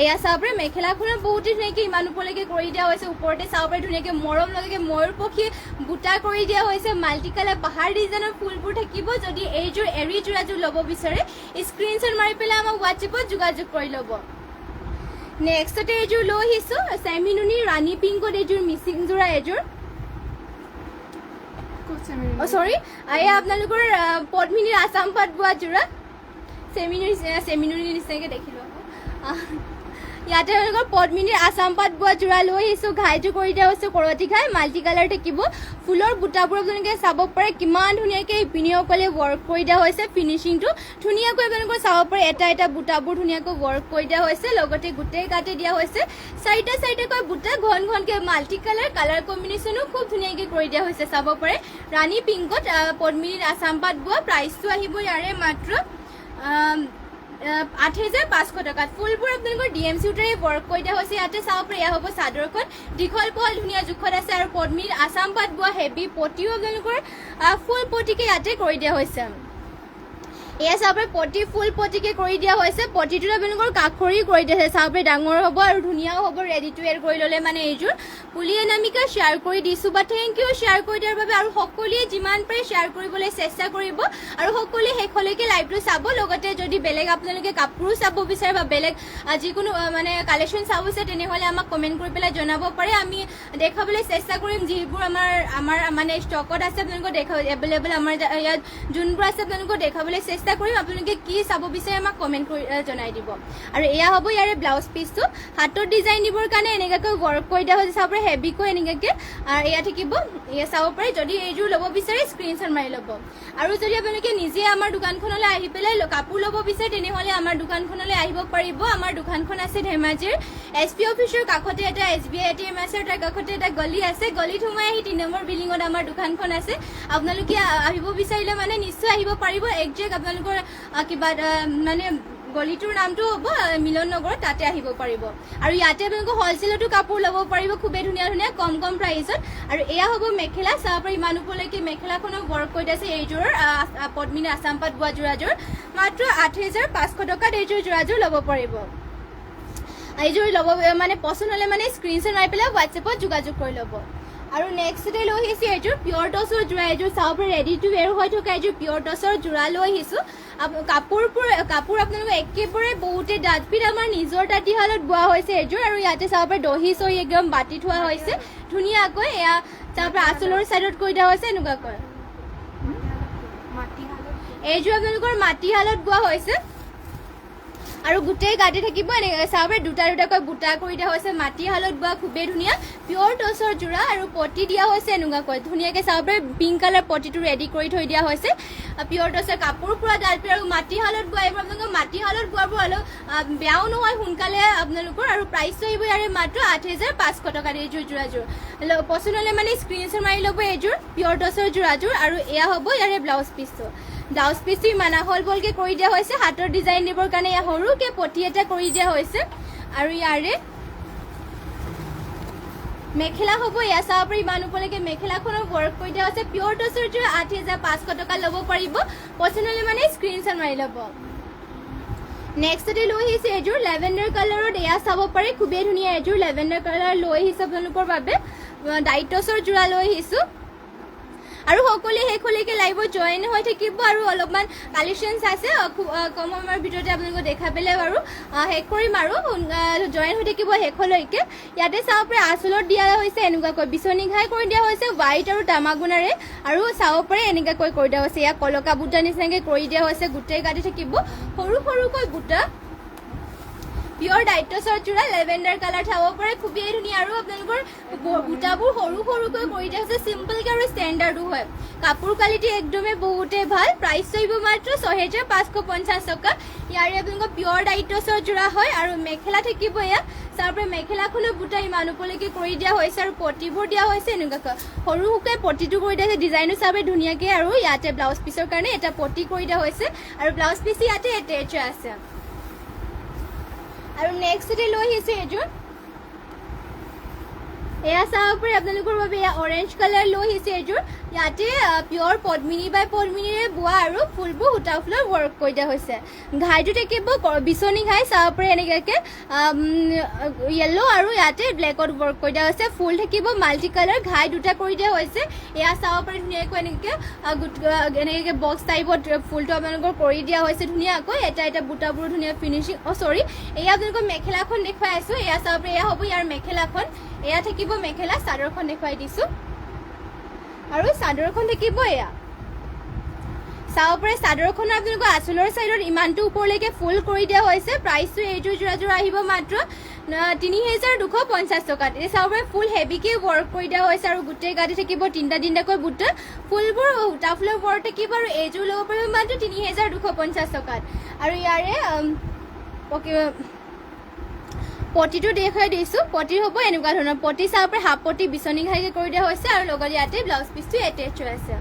এয়া চাব পাৰে মেখেলাখনত বহুতে ধুনীয়াকৈ ইমান ওপৰলৈকে কৰি দিয়া হৈছে ওপৰতে চাব পাৰে ধুনীয়াকৈ মৰম লগাকৈ ময়ূৰ পক্ষী বুটা কৰি দিয়া হৈছে মাল্টি কালাৰ পাহাৰ ডিজাইনৰ ফুলবোৰ থাকিব যদি এইযোৰ এৰী যোৰাযোৰ ল'ব বিচাৰে স্ক্ৰীনশ্বট মাৰি পেলাই আমাক হোৱাটছএপত যোগাযোগ কৰি ল'ব নেক্সটতে এইযোৰ লৈ আহিছোঁ চেমিনুনি ৰাণী পিংকত এইযোৰ মিচিং যোৰা এযোৰ সৰি এয়া আপোনালোকৰ পদ্মিনীৰ আছাম পাট বোৱা যোৰা চেমিনুনিৰ নিচিনাকৈ দেখিলোঁ ইয়াতে আপোনালোকৰ পদ্মিনীৰ আছাম পাট বোৱা যোৰা লৈ আহিছোঁ ঘাইটো কৰি দিয়া হৈছে কৰতি ঘাই মাল্টি কালাৰ থাকিব ফুলৰ বুটাবোৰ আপোনালোকে চাব পাৰে কিমান ধুনীয়াকৈ ইপিনিসকলে ৱৰ্ক কৰি দিয়া হৈছে ফিনিচিংটো ধুনীয়াকৈ আপোনালোকৰ চাব পাৰে এটা বুটাবোৰ ধুনীয়াকৈ ৱৰ্ক কৰি দিয়া হৈছে লগতে গোটেই গাতে দিয়া হৈছে চাৰিটাকৈ বুটা ঘনকৈ মাল্টি কালাৰ কম্বিনেশ্যনো খুব ধুনীয়াকৈ কৰি দিয়া হৈছে চাব পাৰে ৰাণী পিংকত পদ্মিনীৰ আছাম পাট বোৱা প্ৰাইচটো আহিব ইয়াৰে মাত্ৰ ৮,৫০০ টকাত ফুলবোৰ আপোনালোকৰ DMC সূতাৰে ৱৰ্ক কৰি দিয়া হৈছে ইয়াতে চাব পাৰে এয়া হ'ব চাদৰখন দীঘল পহল ধুনীয়া জোখত আছে আৰু পদ্মিনীৰ আছাম পাট বোৱা হেভি পটিও আপোনালোকৰ ফুল পটিকে ইয়াতে কৰি দিয়া হৈছে এয়া চাব পাৰে পটি ফুল পটিকে কৰি দিয়া হৈছে পটিটোত আপোনালোকৰ কাখৰি কৰি দিয়া হৈছে চাব পাৰে ডাঙৰ হ'ব আৰু ধুনীয়াও হ'ব ৰেডি টু ৱেৰ কৰি ল'লে মানে এইযোৰ পুলি অনামিকা শ্বেয়াৰ কৰি দিছোঁ বা থেংক ইউ শ্বেয়াৰ কৰি দিয়াৰ বাবে আৰু সকলোৱে যিমান পাৰে শ্বেয়াৰ কৰিবলৈ চেষ্টা কৰিব আৰু সকলোৱে শেষলৈকে লাইভটো চাব লগতে যদি বেলেগ আপোনালোকে কাপোৰো চাব বিচাৰে বা বেলেগ যিকোনো মানে কালেকশ্যন চাব বিচাৰে তেনেহ'লে আমাক কমেণ্ট কৰি পেলাই জনাব পাৰে আমি দেখাবলৈ চেষ্টা কৰিম যিবোৰ আমাৰ মানে ষ্টকত আছে আপোনালোকক এভেইলেবল আমাৰ ইয়াত যোনবোৰ আছে আপোনালোকক দেখাবলৈ চেষ্টা কৰিম আপোনালোকে কি চাব বিচাৰে আমাক কমেণ্ট কৰি জনাই দিব আৰু এয়া হ'ব ইয়াৰে ব্লাউজ পিচটো হাতৰ ডিজাইন দিবৰ কাৰণে এনেকুৱাকৈ ৱৰ্ক কৰি দিয়া হৈছে চাব পাৰে হেভিকৈ এনেকুৱাকৈ আৰু এয়া থাকিব এয়া চাব পাৰে যদি এইযোৰ ল'ব বিচাৰে স্ক্ৰীনশ্বট মাৰি ল'ব আৰু যদি আপোনালোকে নিজে আমাৰ দোকানখনলৈ আহি পেলাই কাপোৰ ল'ব বিচাৰে তেনেহ'লে আমাৰ দোকানখনলৈ আহিব পাৰিব আমাৰ দোকানখন আছে ধেমাজিৰ SP অফিচৰ কাষতে এটা SBI ATM আছে তাৰ কাষতে এটা গলি আছে গলিত সোমাই আহি ৩ নম্বৰ বিল্ডিঙত আমাৰ দোকানখন আছে আপোনালোকে আহিব বিচাৰিলে মানে নিশ্চয় আহিব পাৰিব একজেক্ট আপোনালোকৰ কিবা মানে গলিটোৰ নামটো হ'ব মিলন নগৰ তাতে আহিব পাৰিব আৰু ইয়াতে আপোনালোকৰ হ'লচেলতো কাপোৰ ল'ব পাৰিব খুবেই ধুনীয়া কম প্ৰাইচত আৰু এয়া হ'ব মেখেলা চাব পাৰে ইমান ওপৰলৈকে মেখেলাখনো ৱৰ্ক কৰি আছে এইযোৰৰ পদ্মিনী আছাম পাট বোৱা যোৰাযোৰ মাত্ৰ ৮,৫০০ টকাত এইযোৰ যোৰাযোৰ ল'ব পাৰিব এইযোৰ ল'ব মানে পচন্দ হ'লে মানে স্ক্ৰীনশ্বট মাৰি পেলাই হোৱাটছএপত যোগাযোগ কৰি ল'ব আৰু নেক্সটতে লৈ আহিছোঁ এইযোৰ পিয়ৰ টচৰ যোৰা এইযোৰ চাব পাৰে ৰেডি টু ৱেৰ হৈ থকা এইযোৰ পিয়ৰ টচৰ যোৰা লৈ আহিছোঁ কাপোৰ আপোনালোকক একেবাৰে বহুতে ডাঠপিত আমাৰ নিজৰ তাঁতীশালত বোৱা হৈছে এইযোৰ আৰু ইয়াতে চাব পাৰে দহি চহি একদম বাতি থোৱা হৈছে ধুনীয়াকৈ এয়া চাব পাৰে আঁচলৰ চাইডত কৰি দিয়া হৈছে এনেকুৱাকৈ এইযোৰ আপোনালোকৰ মাটিশালত বোৱা হৈছে আৰু গোটেই গাতে থাকিব এনেকৈ চাবলৈ দুটা দুটাকৈ বুটা কৰি দিয়া হৈছে মাটিশালত বোৱা খুবেই ধুনীয়া পিয়ৰ টচৰ যোৰা আৰু পটি দিয়া হৈছে এনেকুৱাকৈ ধুনীয়াকৈ চাবলৈ পিংক কালাৰ পটিটো ৰেডি কৰি থৈ দিয়া হৈছে পিয়ৰ টচৰ কাপোৰ পুৰা ডাল আৰু মাটিশালত বোৱা এইবোৰ আপোনালোকৰ মাটিশালত বোৱাবোৰ অলপ বেয়াও নহয় সোনকালে আপোনালোকৰ আৰু প্ৰাইচটো আহিব ইয়াৰে মাত্ৰ 8,500 টকাত এইযোৰ যোৰাযোৰ পচন্দ হ'লে মানে স্ক্ৰীনশ্বট মাৰি ল'ব এইযোৰ পিয়ৰ টচৰ যোৰাযোৰ আৰু এয়া হ'ব ইয়াৰে ব্লাউজ পিচটো ইমান আহল বলকে কৰি দিয়া হৈছে হাতৰ ডিজাইন দিবৰ কাৰণে এয়া সৰুকে পটি এটা কৰি দিয়া হৈছে আৰু ইয়াৰে মেখেলা হ'ব এয়া চাব পাৰি ইমান ওপৰলৈকে মেখেলাখনৰ ৱৰ্ক কৰি দিয়া হৈছে পিয়ৰ টচৰ যোৰা 8,500 টকা ল'ব পাৰিব পচন্দ হ'লে মানে স্ক্ৰীনশ্বট মাৰি ল'ব নেক্সটতে লৈ আহিছে এযোৰ লেভেণ্ডাৰ কালাৰত এয়া চাব পাৰি খুবেই ধুনীয়া এযোৰ লেভেণ্ডাৰ কালাৰ লৈ আহিছে আপোনালোকৰ বাবে ডাইট টচৰ যোৰা লৈ আহিছোঁ আৰু সকলোৱে শেষলৈকে লাইভত জইন হৈ থাকিব আৰু অলপমান কালেকশ্যনছ আছে কম সময়ৰ ভিতৰতে আপোনালোকক দেখা পেলাই বাৰু শেষ কৰিম আৰু জইন হৈ থাকিব শেষলৈকে ইয়াতে চাব পাৰে আঁচলত দিয়া হৈছে এনেকুৱাকৈ বিচনী ঘাই কৰি দিয়া হৈছে হোৱাইট আৰু তামাগুণাৰে আৰু চাব পাৰে এনেকুৱাকৈ কৰি দিয়া হৈছে ইয়াক কলকা বুটা নিচিনাকৈ কৰি দিয়া হৈছে গোটেই গাতে থাকিব সৰু সৰুকৈ বুটা পিয়ৰ ডাইট টচৰ যোৰা লেভেণ্ডাৰ কালাৰ চাব পাৰে খুবেই ধুনীয়া আৰু আপোনালোকৰ বুটাবোৰ সৰু সৰুকৈ কৰি দিয়া হৈছে চিম্পলকৈ আৰু ষ্টেণ্ডাৰ্ডো হয় কাপোৰ কোৱালিটি একদমেই বহুতেই ভাল প্ৰাইচ আহিব মাত্ৰ 6,550 টকা ইয়াৰে আপোনালোকৰ পিয়ৰ ডাইট টচৰ যোৰা হয় আৰু মেখেলা থাকিব এয়া তাৰপৰা মেখেলাখনো বুটা ইমান ওপৰলৈকে কৰি দিয়া হৈছে আৰু পটিবোৰ দিয়া হৈছে এনেকুৱাকৈ সৰু সৰুকৈ পটিটো কৰি দিয়া হৈছে ডিজাইনো চাবে ধুনীয়াকৈ আৰু ইয়াতে ব্লাউজ পিচৰ কাৰণে এটা পটি কৰি দিয়া হৈছে আৰু ব্লাউজ পিচ ইয়াতে এটেচ আছে আৰু নেক্সটতে লৈ আহিছে এযোৰ এয়া চাব পাৰে আপোনালোকৰ বাবে এয়া অৰেঞ্জ কালাৰ লৈ আহিছে এযোৰ ইয়াতে পিয়ৰ পদ্মিনী বাই পদ্মিনীৰে বোৱা আৰু ফুলবোৰ সূতা ফুলৰ ৱৰ্ক কৰি দিয়া হৈছে ঘাইটো থাকিব বিচনী ঘাই চাব পাৰে এনেকুৱাকৈ য়েল্লো আৰু ইয়াতে ব্লেকত ৱৰ্ক কৰি দিয়া হৈছে ফুল থাকিব মাল্টি কালাৰ ঘাই দুটা কৰি দিয়া হৈছে এয়া চাব পাৰে ধুনীয়াকৈ এনেকৈ বক্স টাইপত ফুলটো আপোনালোকৰ কৰি দিয়া হৈছে ধুনীয়াকৈ এটা এটা বুটাবোৰ ধুনীয়া ফিনিচিং চৰি এয়া আপোনালোকৰ মেখেলাখন দেখুৱাই আছোঁ এয়া চাব পাৰে এয়া হ'ব ইয়াৰ মেখেলাখন এয়া থাকিব মেখেলা চাদৰখন দেখুৱাই দিছোঁ আৰু চাদৰখন থাকিব এয়া চাব পাৰে চাদৰখনৰ আপোনালোকৰ আঁচলৰ চাইডত ইমানটো ওপৰলৈকে ফুল কৰি দিয়া হৈছে প্ৰাইচটো এইযোৰ যোৰাযোৰ আহিব মাত্ৰ 3,250 টকাত এই চাব পাৰে ফুল হেভিকে ৱৰ্ক কৰি দিয়া হৈছে আৰু গোটেই গাতে থাকিব তিনিটাকৈ বুটা ফুলবোৰ সূতা ফুলৰ ৱৰ্ক থাকিব আৰু এইযোৰ ল'ব পাৰিব মাত্ৰ 3,250 টকাত আৰু ইয়াৰে পটিটো দেখুৱাই দিছোঁ পটি হ'ব এনেকুৱা ধৰণৰ পটি চাব পাৰে হাফ পটি বিচনী ঘাইকৈ কৰি দিয়া হৈছে আৰু লগত ইয়াতে ব্লাউজ পিচটো এটেচ হৈ আছে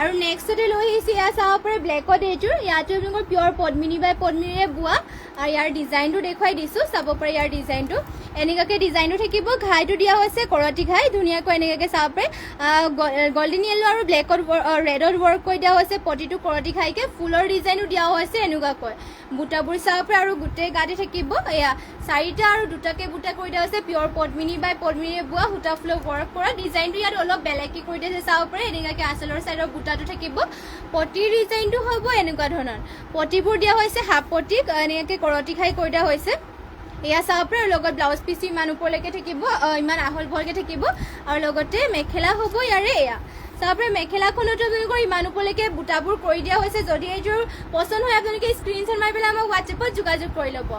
আৰু নেক্সটতে লৈ আহিছে এয়া চাব পাৰে ব্লেকত এইযোৰ ইয়াতে আপোনালোকৰ পিয়ৰ পদ্মিনী বাই পদ্মিনীৰে বোৱা আৰু ইয়াৰ ডিজাইনটো দেখুৱাই দিছোঁ চাব পাৰে ইয়াৰ ডিজাইনটো এনেকুৱাকৈ ডিজাইনটো থাকিব ঘাইটো দিয়া হৈছে কৰতি ঘাই ধুনীয়াকৈ এনেকুৱাকৈ চাব পাৰে গল্ডেন য়েল্লো আৰু ব্লেকত ৰেডত ৱৰ্ক কৰি দিয়া হৈছে পটিটো কৰতি ঘাইকৈ ফুলৰ ডিজাইনো দিয়া হৈছে এনেকুৱাকৈ বুটাবোৰ চাব পাৰে আৰু গোটেই গাতে থাকিব এয়া চাৰিটা আৰু দুটাকৈ বুটা কৰি দিয়া হৈছে পিয়ৰ পদ্মিনী বাই পদ্মিনীৰে বোৱা সূতা ফুলৰ ৱৰ্ক কৰা ডিজাইনটো ইয়াত অলপ বেলেগকৈ কৰি দিয়া হৈছে চাব পাৰে এনেকুৱাকৈ আঁচলৰ চাইডৰ বুটাটো থাকিব পটিৰ ডিজাইনটো হ'ব এনেকুৱা ধৰণৰ পটিবোৰ দিয়া হৈছে হাফ পটি এনেকৈ কৰতি ঘাই কৰি দিয়া হৈছে এয়া চাব পাৰে লগত ব্লাউজ পিচটো ইমান ওপৰলৈকে থাকিব ইমান আহল বহলকৈ থাকিব আৰু লগতে মেখেলা হ'ব ইয়াৰে এয়া চাব পাৰে মেখেলাখনতো আপোনালোকৰ ইমান ওপৰলৈকে বুটাবোৰ কৰি দিয়া হৈছে যদি এইযোৰ পচন্দ হয় আপোনালোকে স্ক্ৰীনশ্বট মাৰি পেলাই আমাক হোৱাটছএপত যোগাযোগ কৰি ল'ব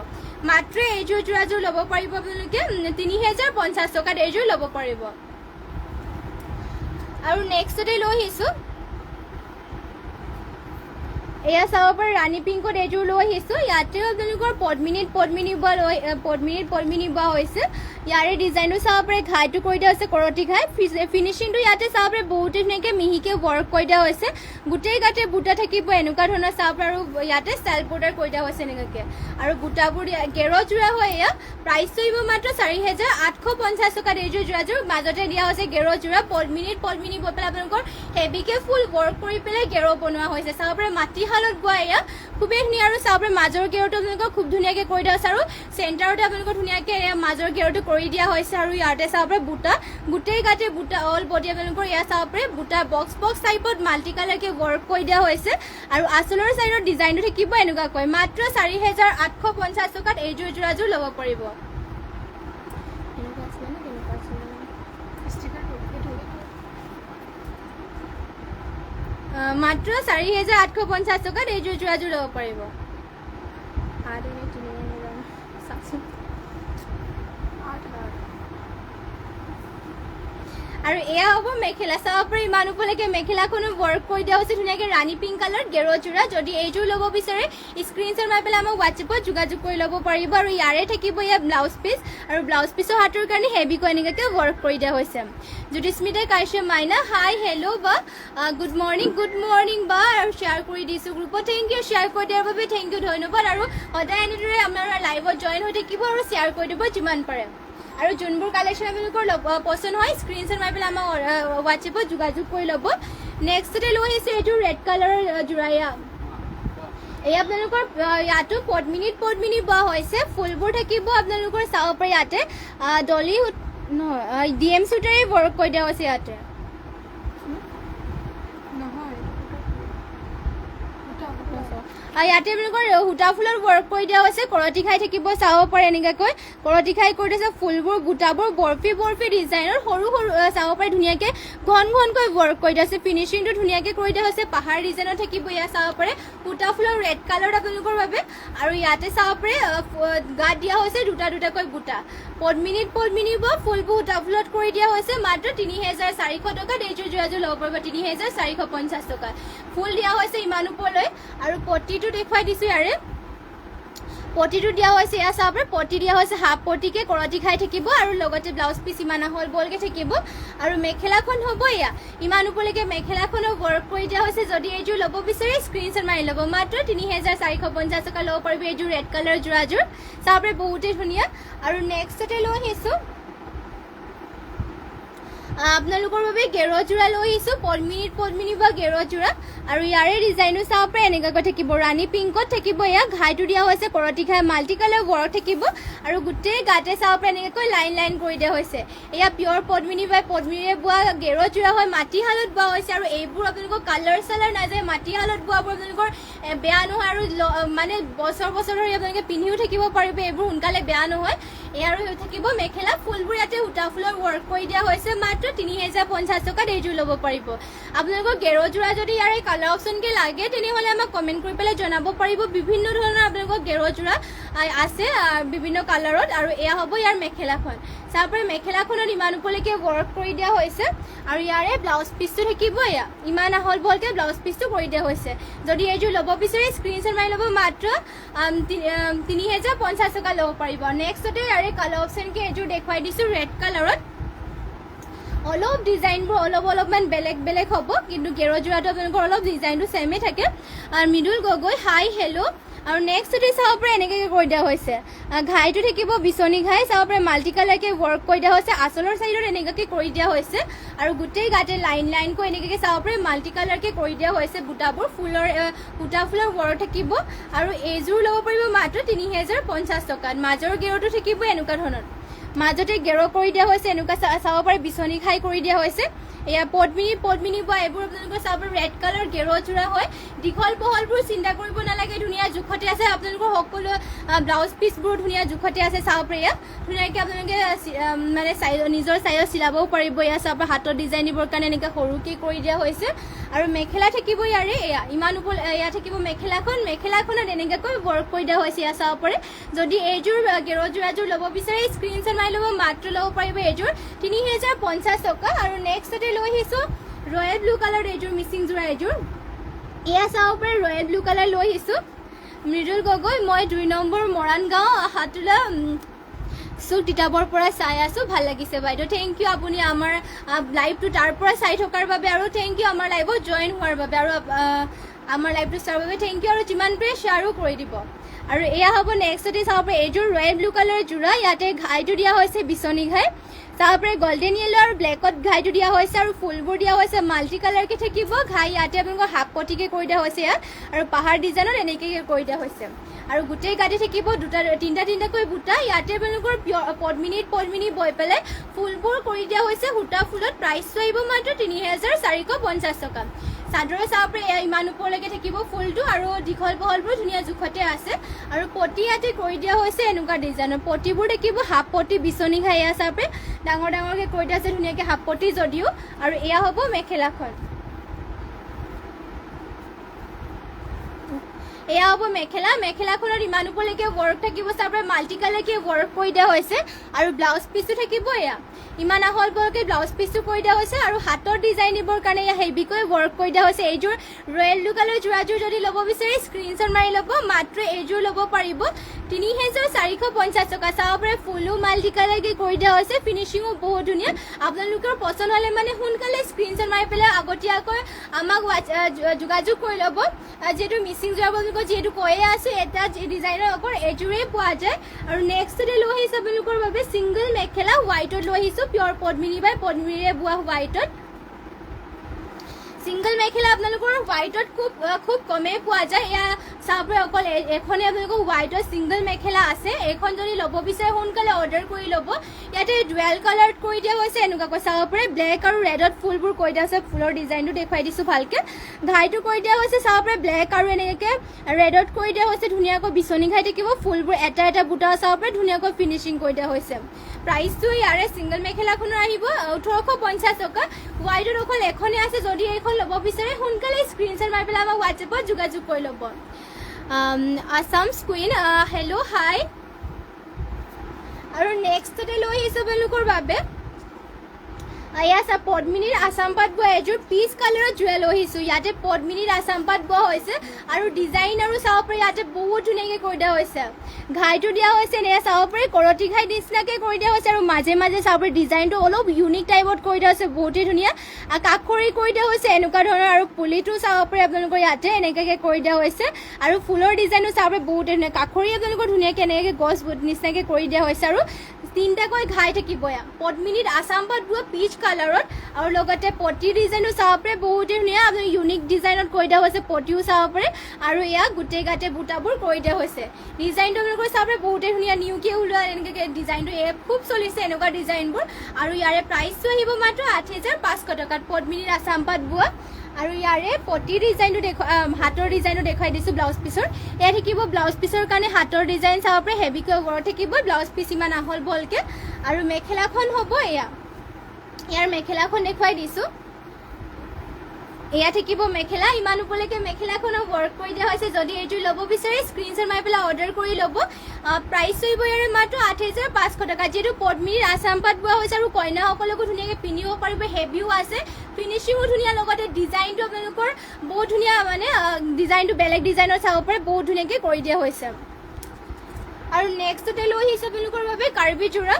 মাত্ৰ এইযোৰ যোৰাযোৰ ল'ব পাৰিব আপোনালোকে 3,050 টকাত এইযোৰ ল'ব পাৰিব আৰু নেক্সটতে লৈ আহিছোঁ এয়া চাব পাৰে ৰাণী পিংকত এইযোৰ লৈ আহিছোঁ ইয়াতেও আপোনালোকৰ পদ্মিনী বোৱা হৈছে ইয়াৰে ডিজাইনটো চাব পাৰে ঘাইটো কৰি দিয়া হৈছে কৰতি ঘাই ফিনিচিংটো ইয়াতে চাব পাৰে বহুতে ধুনীয়াকৈ মিহিকৈ ৱৰ্ক কৰি দিয়া হৈছে গোটেই গাতে বুটা থাকিব এনেকুৱা ধৰণৰ চাব পাৰে আৰু ইয়াতে ষ্টাইল বৰ্ডাৰ কৰি দিয়া হৈছে এনেকুৱাকৈ আৰু বুটাবোৰ গেৰ যোৰা হয় এয়া প্ৰাইচটো আহিব মাত্ৰ 4,850 টকাত এইযোৰ যোৰাযোৰ মাজতে দিয়া হৈছে গেৰ যোৰা পদ্মিনী বৈ পেলাই আপোনালোকৰ হেভিকৈ ফুল ৱৰ্ক কৰি পেলাই গেৰ বনোৱা হৈছে চাব পাৰে মাটিশালত বোৱা এয়া খুবেই ধুনীয়া আৰু চাব পাৰে মাজৰ গেৰটো আপোনালোকৰ খুব ধুনীয়াকৈ কৰি দিয়া হৈছে আৰু চেণ্টাৰতে আপোনালোকৰ ধুনীয়াকৈ মাজৰ গেৰটো কৰি দিয়া হৈছে আৰু ইয়াতে চাব পাৰে বুটা গোটেই গাতে বুটা অল বডি আপোনালোকৰ এয়া চাব পাৰে বুটা বক্স টাইপত মাল্টি কালাৰকৈ ৱৰ্ক কৰি দিয়া হৈছে আৰু আঁচলৰ চাইডৰ ডিজাইনটো থাকিব এনেকুৱাকৈ মাত্ৰ 4,850 টকাত এইযোৰ যোৰাযোৰ ল'ব পাৰিব মাত্ৰ 4850 টকাত এইযোৰ যোৰাযোৰ ল'ব পাৰিব আৰু এয়া হ'ব মেখেলা চাব পাৰি ইমান উপলৈকে মেখেলাখনো ৱৰ্ক কৰি দিয়া হৈছে ধুনীয়াকৈ ৰাণী পিংক কালাৰ গেৰ যোৰা যদি এইযোৰ ল'ব বিচাৰে স্ক্ৰীনশ্বট মাৰি পেলাই আমাক হোৱাটছএপত যোগাযোগ কৰি ল'ব পাৰিব আৰু ইয়াৰে থাকিব ইয়াত ব্লাউজ পিচ আৰু ব্লাউজ পিচৰ হাতৰ কাৰণে হেভিকৈ এনেকুৱাকৈ ৱৰ্ক কৰি দিয়া হৈছে জ্যোতিস্মিতা কাশ্যপ মাইনা হাই হেল্ল' বা গুড মৰ্ণিং বা আৰু শ্বেয়াৰ কৰি দিছোঁ গ্ৰুপত থেংক ইউ শ্বেয়াৰ কৰি দিয়াৰ বাবে থেংক ইউ ধন্যবাদ আৰু সদায় এনেদৰে আপোনাৰ লাইভত জইন হৈ থাকিব আৰু শ্বেয়াৰ কৰি দিব যিমান পাৰে আৰু যোনবোৰ কালেকশ্যন আপোনালোকৰ পচন্দ হয় স্ক্ৰীনশ্বট মাৰি পেলাই আমাৰ হোৱাটছএপত যোগাযোগ কৰি ল'ব নেক্সটতে লৈ আহিছে এইটো ৰেড কালাৰৰ যোৰা এই আপোনালোকৰ ইয়াতো পদ্মিনী বোৱা হৈছে ফুলবোৰ থাকিব আপোনালোকৰ চাব পাৰে ইয়াতে ডলি নহয় ডিএম চুটাৰে ৱৰ্ক কৰি দিয়া হৈছে ইয়াতে ইয়াতে আপোনালোকৰ সূতা ফুলৰ ৱৰ্ক কৰি দিয়া হৈছে কৰতি খাই থাকিব চাব পাৰে এনেকুৱাকৈ কৰতি খাই কৰি দিছে ফুলবোৰ বুটাবোৰ বৰফি ডিজাইনৰ সৰু চাব পাৰে ধুনীয়াকৈ ঘনকৈ ৱৰ্ক কৰি দিয়া হৈছে ফিনিচিংটো ধুনীয়াকৈ কৰি দিয়া হৈছে পাহাৰ ডিজাইনত থাকিব ইয়াত চাব পাৰে সূতা ফুলৰ ৰেড কালাৰ আপোনালোকৰ বাবে আৰু ইয়াতে চাব পাৰে গাত দিয়া হৈছে দুটাকৈ বুটা পদ্মিনী বা ফুলবোৰ সূতা ফুলত কৰি দিয়া হৈছে মাত্ৰ 3400 টকাত এইযোৰ যোৰাযোৰ ল'ব পাৰিব 3450 টকা ফুল দিয়া হৈছে ইমান ওপৰলৈ আৰু পটিটো দেখুৱাই দিছোঁ ইয়াৰে পটিটো দিয়া হৈছে এয়া চাব পাৰে পটি দিয়া হৈছে হাফ পটিকে কৰতি খাই থাকিব আৰু লগতে ব্লাউজ পিচ ইমান আহল বলকে থাকিব আৰু মেখেলাখন হ'ব এয়া ইমান ওপৰলৈকে মেখেলাখনো ৱৰ্ক কৰি দিয়া হৈছে যদি এইযোৰ ল'ব বিচাৰে স্ক্ৰীনশ্বট মাৰি ল'ব মাত্ৰ 3450 টকা ল'ব পাৰিব এইযোৰ ৰেড কালাৰ যোৰাযোৰ চাব পাৰে বহুতেই ধুনীয়া আৰু নেক্সটতে লৈ আহিছোঁ আপোনালোকৰ বাবে গেৰ যোৰা লৈ আহিছোঁ পদ্মিনী বা গেৰ যোৰা আৰু ইয়াৰে ডিজাইনো চাব পাৰে এনেকুৱাকৈ থাকিব ৰাণী পিংকত থাকিব এয়া ঘাইটো দিয়া হৈছে কৰতি ঘাই মাল্টি কালাৰ ৱৰ্ক থাকিব আৰু গোটেই গাতে চাব পাৰে এনেকুৱাকৈ লাইন কৰি দিয়া হৈছে এয়া পিয়ৰ পদ্মিনী বা পদ্মিনীৰে বোৱা গেৰ যোৰা হয় মাটিশালত বোৱা হৈছে আৰু এইবোৰ আপোনালোকৰ কালাৰ চালাৰ নাযায় মাটিশালত বোৱাবোৰ আপোনালোকৰ বেয়া নহয় আৰু মানে বছৰ ধৰি আপোনালোকে পিন্ধিও থাকিব পাৰিব এইবোৰ সোনকালে বেয়া নহয় এয়া আৰু থাকিব মেখেলা ফুলবোৰ ইয়াতে সূতা ফুলৰ ৱৰ্ক কৰি দিয়া হৈছে মাত্ৰ 3050 টকাত এইযোৰ ল'ব পাৰিব আপোনালোকৰ গেৰ যোৰা যদি ইয়াৰে কালাৰ অপশ্যনকৈ লাগে তেনেহ'লে আমাক কমেণ্ট কৰি পেলাই জনাব পাৰিব বিভিন্ন ধৰণৰ আপোনালোকৰ গেৰ যোৰা আছে বিভিন্ন কালাৰত আৰু এয়া হ'ব ইয়াৰ মেখেলাখন চাব পাৰে মেখেলাখনত ইমান ওপৰলৈকে ৱৰ্ক কৰি দিয়া হৈছে আৰু ইয়াৰে ব্লাউজ পিচটো থাকিব এয়া ইমান আহল বহলকৈ ব্লাউজ পিচটো কৰি দিয়া হৈছে যদি এইযোৰ ল'ব বিচাৰে স্ক্ৰীনশ্বট মাৰি ল'ব মাত্ৰ 3050 টকা ল'ব পাৰিব নেক্সটতে ইয়াৰে কালাৰ অপশ্যনকৈ এইযোৰ দেখুৱাই দিছোঁ ৰেড কালাৰত অলপ ডিজাইনবোৰ অলপমান বেলেগ হ'ব কিন্তু গেৰ যোৰাটো আপোনালোকৰ অলপ ডিজাইনটো ছেমে থাকে আৰু মৃদুল গগৈ হাই হেল্ল' আৰু নেক্সটতে চাব পাৰে এনেকৈ কৰি দিয়া হৈছে ঘাইটো থাকিব বিচনী ঘাই চাব পাৰে মাল্টি কালাৰকৈ ৱৰ্ক কৰি দিয়া হৈছে আঁচলৰ চাইডত এনেকুৱাকৈ কৰি দিয়া হৈছে আৰু গোটেই গাতে লাইনকৈ এনেকুৱাকৈ চাব পাৰে মাল্টি কালাৰকৈ কৰি দিয়া হৈছে বুটাবোৰ সূতা ফুলৰ ৱৰ্ক থাকিব আৰু এইযোৰ ল'ব পাৰিব মাত্ৰ 3050 টকাত মাজৰ গেৰটো থাকিব এনেকুৱা ধৰণৰ মাজতে গেৰ কৰি দিয়া হৈছে এনেকুৱা চাব পাৰে বিচনী খাই কৰি দিয়া হৈছে এয়া পদ্মিনী বা এইবোৰ আপোনালোকৰ চাব পাৰে ৰেড কালাৰ গেৰ যোৰা হয় দীঘল বহলবোৰ চিন্তা কৰিব নালাগে ধুনীয়া জোখতে আছে আপোনালোকৰ সকলো ব্লাউজ পিচবোৰ ধুনীয়া জোখতে আছে চাব পাৰে এয়া ধুনীয়াকৈ আপোনালোকে মানে নিজৰ চাইজত চিলাবও পাৰিব এয়া চাব পাৰে হাতৰ ডিজাইন দিবৰ কাৰণে এনেকৈ সৰুকৈ কৰি দিয়া হৈছে আৰু মেখেলা থাকিব ইয়াৰে এয়া ইমান ওপৰ এয়া থাকিব মেখেলাখনত এনেকুৱাকৈ ৱৰ্ক কৰি দিয়া হৈছে এয়া চাব পাৰে যদি এইযোৰ গেৰ যোৰাযোৰ ল'ব বিচাৰে স্ক্ৰীনশ্বট মাৰি ল'ব মাত্ৰ ল'ব পাৰিব এইযোৰ 3050 টকা আৰু নেক্সটতে লৈ আহিছোঁ ৰয়েল ব্লু কালাৰ এইযোৰ মিচিং যোৰা এইযোৰ এয়া চাব পাৰে ৰয়েল ব্লু কালাৰ লৈ আহিছোঁ মৃদুল গগৈ মই 2 নম্বৰ মৰাণ গাঁও হাতুলা চুক তিতাবৰ পৰা চাই আছোঁ ভাল লাগিছে বাইদেউ থেংক ইউ আপুনি আমাৰ লাইভটো তাৰ পৰা চাই থকাৰ বাবে আৰু থেংক ইউ আমাৰ লাইভত জইন হোৱাৰ বাবে আৰু আমাৰ লাইভটো চোৱাৰ বাবে থেংক ইউ আৰু যিমান পাৰে শ্বেয়াৰো কৰি দিব আৰু এয়া হ'ব নেক্সটতে চাব পাৰে এইযোৰ ৰয়েল ব্লু কালাৰ যোৰা ইয়াতে ঘাইটো দিয়া হৈছে বিচনী ঘাই চাব পাৰে গল্ডেন য়েলো আৰু ব্লেকত ঘাইটো দিয়া হৈছে আৰু ফুলবোৰ দিয়া হৈছে মাল্টি কালাৰকৈ থাকিব ঘাই ইয়াতে আপোনালোকৰ হাফ পটিকৈ কৰি দিয়া হৈছে ইয়াত আৰু পাহাৰ ডিজাইনত এনেকৈ কৰি দিয়া হৈছে আৰু গোটেই গাতে থাকিব তিনিটাকৈ বুটা ইয়াতে আপোনালোকৰ পদ্মিনী বৈ পেলাই ফুলবোৰ কৰি দিয়া হৈছে সূতা ফুলত প্ৰাইচটো আহিব মাত্ৰ 3450 টকা চাদৰৰ চাব পাৰে এয়া ইমান ওপৰলৈকে থাকিব ফুলটো আৰু দীঘল বহলবোৰ ধুনীয়া জোখতে আছে আৰু পটি ইয়াতে কৰি দিয়া হৈছে এনেকুৱা ডিজাইনৰ পটিবোৰ থাকিব হাফ পটি বিচনী ঘাই এয়া চাব পাৰে ডাঙৰকৈ কৰি দিয়া আছে ধুনীয়াকৈ হাফ পটি যদিও আৰু এয়া হ'ব মেখেলাখন এয়া হ'ব মেখেলা মেখেলাখনৰ ইমান ওপৰলৈকে ৱৰ্ক থাকিব তাৰ পৰা মাল্টি কালাৰকে ৱৰ্ক কৰি দিয়া হৈছে আৰু ব্লাউজ পিচো থাকিব এয়া ইমান আহল বহলকে ব্লাউজ পিচো কৰি দিয়া হৈছে আৰু হাতৰ ডিজাইন দিবৰ কাৰণে এয়া হেভিকৈ ৱৰ্ক কৰি দিয়া হৈছে এইযোৰ ৰয়েল ব্লু কালাৰ যোৰাযোৰ যদি ল'ব বিচাৰে স্ক্ৰীনশ্বট মাৰি ল'ব মাত্ৰ এইযোৰ ল'ব পাৰিব ৩,৪৫০ টকা চাব পাৰে ফুলো মাল্টি কালাৰকে কৰি দিয়া হৈছে ফিনিচিঙো বহুত ধুনীয়া আপোনালোকৰ পচন্দ হ'লে মানে সোনকালে স্ক্ৰীনশ্বট মাৰি পেলাই আগতীয়াকৈ আমাক যোগাযোগ কৰি ল'ব যেহেতু মিচিং যোৰা আপোনালোকৰ যিহেতু কৈয়ে আছো এটা ডিজাইনৰ ওপৰত এইযোৰেই পোৱা যায় আৰু নেক্সটতে লৈ আহিছোঁ আপোনালোকৰ বাবে ছিংগল মেখেলা হোৱাইটত লৈ আহিছোঁ পিয়ৰ পদ্মিনী বাই পদ্মিনীৰে বোৱা হোৱাইটত সিঙ্গল মেখেলা আপোনালোকৰ হোৱাইটত খুব কমে পোৱা যায় এয়া চাব অকল এখনে আপোনালোকৰ হোৱাইটত সিঙ্গল মেখেলা আছে এখন যদি ল'ব বিচাৰে সোনকালে অৰ্ডাৰ কৰি ল'ব ইয়াতে ডুৱেল কালাৰত কৰি দিয়া হৈছে এনেকুৱাকৈ চাব পাৰে ব্লেক আৰু ৰেডত ফুলবোৰ কৰি দিয়া হৈছে ফুলৰ ডিজাইনটো দেখুৱাই দিছোঁ ভালকে ঘাইটো কৰি দিয়া হৈছে চাব পাৰে ব্লেক আৰু এনেকৈ ৰেডত কৰি দিয়া হৈছে ধুনীয়াকৈ বিচনী ঘাই থাকিব ফুলবোৰ এটা এটা বুটা চাব পাৰে ধুনীয়াকৈ ফিনিচিং কৰি দিয়া হৈছে প্ৰাইচটো ইয়াৰে সিঙ্গল মেখেলাখনৰ আহিব ১৮৫০ টকা হোৱাইটত অকল এখনে আছে যদি এইখন ল'ব বিচাৰে সোনকালে স্ক্ৰীনশ্বট মাৰি পেলাই আমাক হোৱাটছএপত যোগাযোগ কৰি ল'ব আছামছ কুইন হেল্ল' হাই আৰু নেক্সটতে লৈ আহিছোঁ আপোনালোকৰ বাবে এয়া চা পদ্মিনীৰ আছাম পাট বোৱা এযোৰ পিচ কালাৰত জোৰা লৈ আহিছোঁ ইয়াতে পদ্মিনীৰ আছাম পাট বোৱা হৈছে আৰু ডিজাইন আৰু চাব পাৰি ইয়াতে বহুত ধুনীয়াকৈ কৰি দিয়া হৈছে ঘাইটো দিয়া হৈছে এনে চাব পাৰি কৰতি ঘাই নিচিনাকৈ কৰি দিয়া হৈছে আৰু মাজে মাজে চাব পাৰি ডিজাইনটো অলপ ইউনিক টাইপত কৰি দিয়া হৈছে বহুতেই ধুনীয়া কাষৰি কৰি দিয়া হৈছে এনেকুৱা ধৰণৰ আৰু পুলিটো চাব পাৰি আপোনালোকৰ ইয়াতে এনেকৈ কৰি দিয়া হৈছে আৰু ফুলৰ ডিজাইনো চাব পাৰি বহুতেই ধুনীয়া কাষৰি আপোনালোকৰ ধুনীয়াকৈ এনেকৈ গছ নিচিনাকৈ কৰি দিয়া হৈছে আৰু তিনিটাকৈ ঘাই থাকিব এয়া পদ্মিনীত আছাম পাট বোৱা পিচ কালাৰত আৰু লগতে পটি ডিজাইনো চাব পাৰে বহুতেই ধুনীয়া আপুনি ইউনিক ডিজাইনত কৰি দিয়া হৈছে পটিও চাব পাৰে আৰু এয়া গোটেই গাতে বুটাবোৰ কৰি দিয়া হৈছে ডিজাইনটো আপোনালোকৰ চাব পাৰে বহুতেই ধুনীয়া নিউকে ওলোৱা এনেকৈ ডিজাইনটো খুব চলিছে এনেকুৱা ডিজাইনবোৰ আৰু ইয়াৰে প্ৰাইচটো আহিব মাত্ৰ ৮,৫০০ টকাত পদ্মিনীৰ আছাম পাট বোৱা আৰু ইয়াৰে পটি ডিজাইনটো হাতৰ ডিজাইনটো দেখুৱাই দিছোঁ ব্লাউজ পিচৰ এয়া থাকিব ব্লাউজ পিচৰ কাৰণে হাতৰ ডিজাইন চাব পাৰে হেভিকৈ ওপৰত থাকিব ব্লাউজ পিচ ইমান আহল বহলকৈ আৰু মেখেলাখন হ'ব এয়া ইয়াৰ মেখেলাখন দেখুৱাই দিছোঁ এয়া থাকিব মেখেলা ইমান ওপৰলৈকে মেখেলাখনক ৱৰ্ক কৰি দিয়া হৈছে যদি এইযোৰ ল'ব বিচাৰে স্ক্ৰীনশ্বট মাৰি পেলাই অৰ্ডাৰ কৰি ল'ব প্ৰাইচ আহিব ইয়াৰে মাত্ৰ ৮,৫০০ টকা যিহেতু পদ্মিনীৰ আছাম পাট বোৱা হৈছে আৰু কইনাসকলকো ধুনীয়াকৈ পিন্ধিব পাৰিব হেভিও আছে ফিনিচিঙো ধুনীয়া লগতে ডিজাইনটো আপোনালোকৰ বহুত ধুনীয়া মানে ডিজাইনটো বেলেগ ডিজাইনৰ চাব পাৰে বহুত ধুনীয়াকৈ কৰি দিয়া হৈছে আৰু নেক্সটতে লৈ আহিছোঁ আপোনালোকৰ বাবে কাৰ্বি যোৰা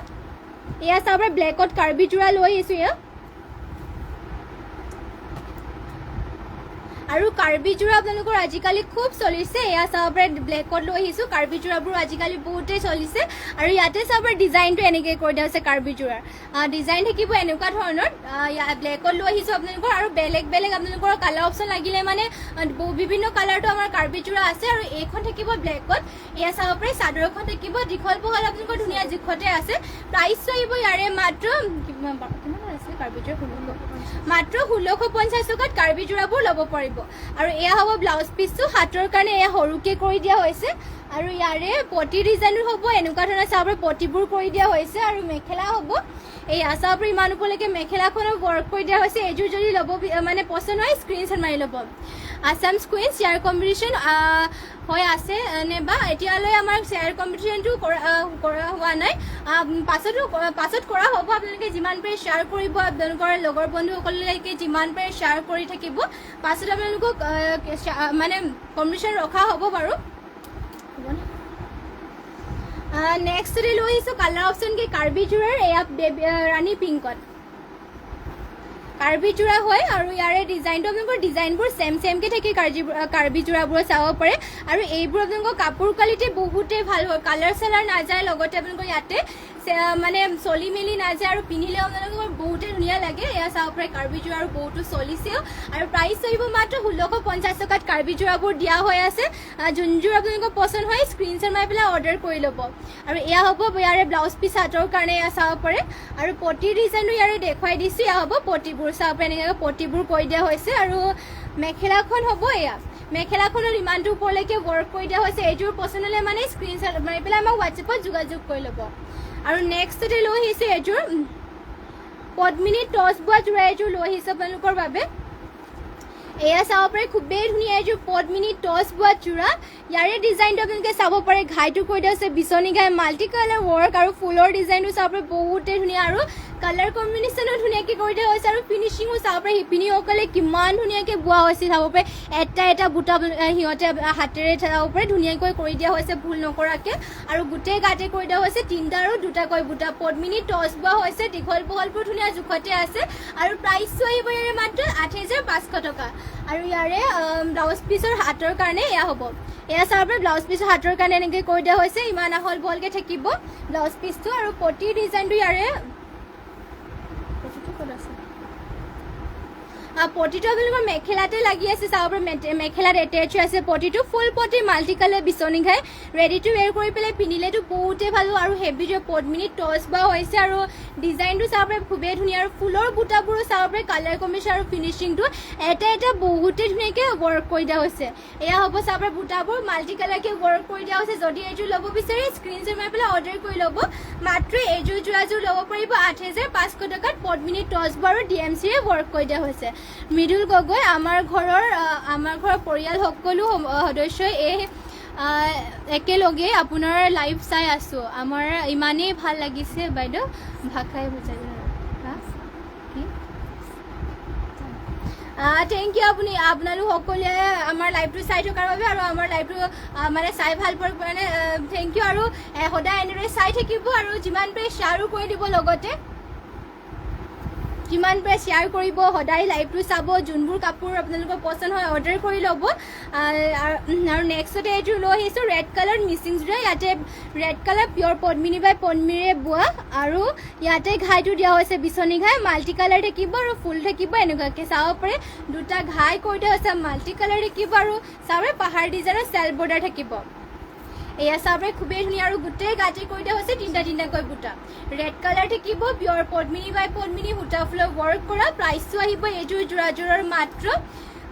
এয়া চাব পাৰে ব্লেকত কাৰ্বি যোৰা লৈ আহিছোঁ এয়া আৰু কাৰ্বি যোৰা আপোনালোকৰ আজিকালি খুব চলিছে এয়া চাব পাৰে ব্লেকত লৈ আহিছোঁ কাৰ্বি যোৰাবোৰ আজিকালি বহুতেই চলিছে আৰু ইয়াতে চাব পাৰে ডিজাইনটো এনেকৈ কৰি দিয়া হৈছে কাৰ্বি যোৰাৰ ডিজাইন থাকিব এনেকুৱা ধৰণৰ ব্লেকত লৈ আহিছোঁ আপোনালোকৰ আৰু বেলেগ বেলেগ আপোনালোকৰ কালাৰ অপশ্যন লাগিলে মানে বিভিন্ন কালাৰটো আমাৰ কাৰ্বি যোৰা আছে আৰু এইখন থাকিব ব্লেকত এয়া চাব পাৰে চাদৰখন থাকিব দীঘল বহল আপোনালোকৰ ধুনীয়া জোখতে আছে প্ৰাইচটো আহিব ইয়াৰে মাত্ৰ কিমান আছে কাৰ্বি যোৰা মাত্ৰ ১৬৫০ টকাত কাৰ্বি যোৰাবোৰ ল'ব পাৰিব আৰু এয়া হ'ব ব্লাউজ পিচটো হাতৰ কাৰণে এয়া সৰুকৈ কৰি দিয়া হৈছে আৰু ইয়াৰে পটি ডিজাইনো হ'ব এনেকুৱা ধৰণৰ চাব পাৰে পটিবোৰ কৰি দিয়া হৈছে আৰু মেখেলা হ'ব এয়া চাব পাৰে ইমান ওপৰলৈকে মেখেলাখনৰ ৱৰ্ক কৰি দিয়া হৈছে এইযোৰ যদি ল'ব মানে পচন্দ হয় স্ক্ৰীনশ্বট মাৰি ল'ব আছাম কুইন শ্বেয়াৰ কম্পিটিশ্যন হৈ আছে নে বা এতিয়ালৈ আমাৰ শ্বেয়াৰ কম্পিটিশ্যনটো কৰা হোৱা নাই পাছত কৰা হ'ব আপোনালোকে যিমান পাৰে শ্বেয়াৰ কৰিব আপোনালোকৰ লগৰ বন্ধুসকললৈকে যিমান পাৰে শ্বেয়াৰ কৰি থাকিব পাছত আপোনালোকক মানে কম্পিটিশ্যন ৰখা হ'ব বাৰু নেক্সটতে লৈ আহিছোঁ কালাৰ অপশ্যন কি কাৰ্বি যোৰাৰ এয়া ৰাণী পিংকত কাৰ্বি যোৰা হয় আৰু ইয়াৰে ডিজাইনটো আপোনালোকৰ ডিজাইনবোৰ চেমকৈ থাকে কাৰ্বি যোৰাবোৰত চাব পাৰে আৰু এইবোৰ আপোনালোকৰ কাপোৰ কোৱালিটি বহুতেই ভাল হয় কালাৰ চালাৰ নাযায় লগতে আপোনালোকৰ ইয়াতে মানে চলি মেলি নাযায় আৰু পিন্ধিলেও আপোনালোকৰ বহুতেই ধুনীয়া লাগে এয়া চাব পাৰে কাৰ্বি যোৰা আৰু বহুতো চলিছেও আৰু প্ৰাইচ আহিব মাত্ৰ ১৬৫০ টকাত কাৰ্বি যোৰাবোৰ দিয়া হৈ আছে যোনযোৰ আপোনালোকৰ পচন্দ হয় স্ক্ৰীনশ্বট মাৰি পেলাই অৰ্ডাৰ কৰি ল'ব আৰু এয়া হ'ব ইয়াৰে ব্লাউজ পিচ হাতৰ কাৰণে এয়া চাব পাৰে আৰু পটি ডিজাইনটো ইয়াৰে দেখুৱাই দিছোঁ এয়া হ'ব পটিবোৰ চাব পাৰে এনেকৈ পটিবোৰ কৰি দিয়া হৈছে আৰু মেখেলাখন হ'ব এয়া মেখেলাখনত ইমানটো ওপৰলৈকে ৱৰ্ক কৰি দিয়া হৈছে এইযোৰ পচন্দ হ'লে মানে স্ক্ৰীনশ্বট মাৰি পেলাই আমাক হোৱাটছএপত যোগাযোগ কৰি ল'ব আৰু নেক্সটতে লৈ আহিছোঁ এযোৰ পদ্মিনী টচ বোৱা যোৰা এযোৰ লৈ আহিছোঁ আপোনালোকৰ বাবে এয়া চাব পাৰে খুবেই ধুনীয়া এইযোৰ পদ্মিনী টচ বোৱা চূড়া ইয়াৰে ডিজাইনটো আপোনালোকে চাব পাৰে ঘাইটো কৈ দিয়া হৈছে বিচনী ঘাই মাল্টি কালাৰ ৱৰ্ক আৰু ফুলৰ ডিজাইনটো চাব পাৰে বহুতেই ধুনীয়া আৰু কালাৰ কম্বিনেশ্যনো ধুনীয়াকৈ কৰি দিয়া হৈছে আৰু ফিনিচিঙো চাব পাৰে শিপিনীসকলে কিমান ধুনীয়াকৈ বোৱা হৈছে চাব পাৰে এটা বুটা সিহঁতে হাতেৰে চাব পাৰে ধুনীয়াকৈ কৰি দিয়া হৈছে ভুল নকৰাকৈ আৰু গোটেই গাতে কৰি দিয়া হৈছে 3টা আৰু 2টাকৈ বুটা পদ্মিনী টচ বোৱা হৈছে দীঘল বহলবোৰ ধুনীয়া জোখতে আছে আৰু প্ৰাইচটো আহিব ইয়াৰে মাত্ৰ 8,500 টকা আৰু ইয়াৰে ব্লাউজ পিচৰ হাতৰ কাৰণে এয়া হ'ব এয়া চাব পাৰে ব্লাউজ পিচৰ হাতৰ কাৰণে এনেকৈ কৰি দিয়া হৈছে ইমান আহল বহলকৈ থাকিব ব্লাউজ পিচটো আৰু পটি ডিজাইনটো ইয়াৰে পটিটো আপোনালোকৰ মেখেলাতে লাগি আছে চাব পাৰে মেখেলাত এটেচ আছে পটিটো ফুল পটি মাল্টি কালাৰ বিচনী ঘাই ৰেডি টু ৱেৰ কৰি পেলাই পিন্ধিলেতো বহুতেই ভাল আৰু হেভি পদ্মিনী টচ বা হৈছে আৰু ডিজাইনটো চাব পাৰে খুবেই ধুনীয়া আৰু ফুলৰ বুটাবোৰো চাব পাৰে কালাৰ কম্বিনেশ্যন আৰু ফিনিচিংটো এটা বহুতেই ধুনীয়াকৈ ৱৰ্ক কৰি দিয়া হৈছে এয়া হ'ব চাব পাৰে বুটাবোৰ মাল্টি কালাৰকৈ ৱৰ্ক কৰি দিয়া হৈছে যদি এইযোৰ ল'ব বিচাৰে স্ক্ৰীনশ্বট মাৰি পেলাই অৰ্ডাৰ কৰি ল'ব মাত্ৰ এইযোৰ যোৰাযোৰ ল'ব পাৰিব 8,500 টকাত পদ্মিনী টচ বা আৰু DMCৰে ৱৰ্ক কৰি দিয়া হৈছে মৃদুল গগৈ আমাৰ ঘৰৰ পৰিয়াল সকলো সদস্যই এই একেলগে আপোনাৰ লাইভ চাই আছো আমাৰ ইমানেই ভাল লাগিছে বাইদেউ ভাষাই বুজাই থেংক ইউ আপোনালোক সকলোৱে আমাৰ লাইভটো চাই থকাৰ বাবে আৰু আমাৰ লাইভটো মানে চাই ভাল পোৱাৰ কাৰণে থেংক ইউ আৰু সদায় এনেদৰে চাই থাকিব আৰু যিমান পাৰে শ্বেয়াৰো কৰি দিব লগতে যিমান পাৰে শ্বেয়াৰ কৰিব সদায় লাইভটো চাব যোনবোৰ কাপোৰ আপোনালোকৰ পচন্দ হয় অৰ্ডাৰ কৰি ল'ব আৰু নেক্সটতে এইযোৰ লৈ আহিছোঁ ৰেড কালাৰ মিচিং যোৰা ইয়াতে ৰেড কালাৰ পিয়ৰ পদ্মিনী বাই পদ্মিনীৰে বোৱা আৰু ইয়াতে ঘাইটো দিয়া হৈছে বিচনী ঘাই মাল্টি কালাৰ থাকিব আৰু ফুল থাকিব এনেকুৱাকৈ চাব পাৰে 2টা ঘাই কৰি দিয়া হৈছে মাল্টি কালাৰ থাকিব আৰু চাব পাৰে পাহাৰ ডিজাইনৰ চেল বৰ্ডাৰ থাকিব এয়া চাব পাৰে খুবেই ধুনীয়া আৰু গোটেই গাঁঠি কৰি দিয়া হৈছে 3টাকৈ বুটা ৰেড কালাৰ থাকিব পিয়ৰ পদ্মিনী বাই পদ্মিনী সূতা ফুলৰ ৱৰ্ক কৰা প্ৰাইচটো আহিব এইযোৰ যোৰাযোৰৰ মাত্ৰ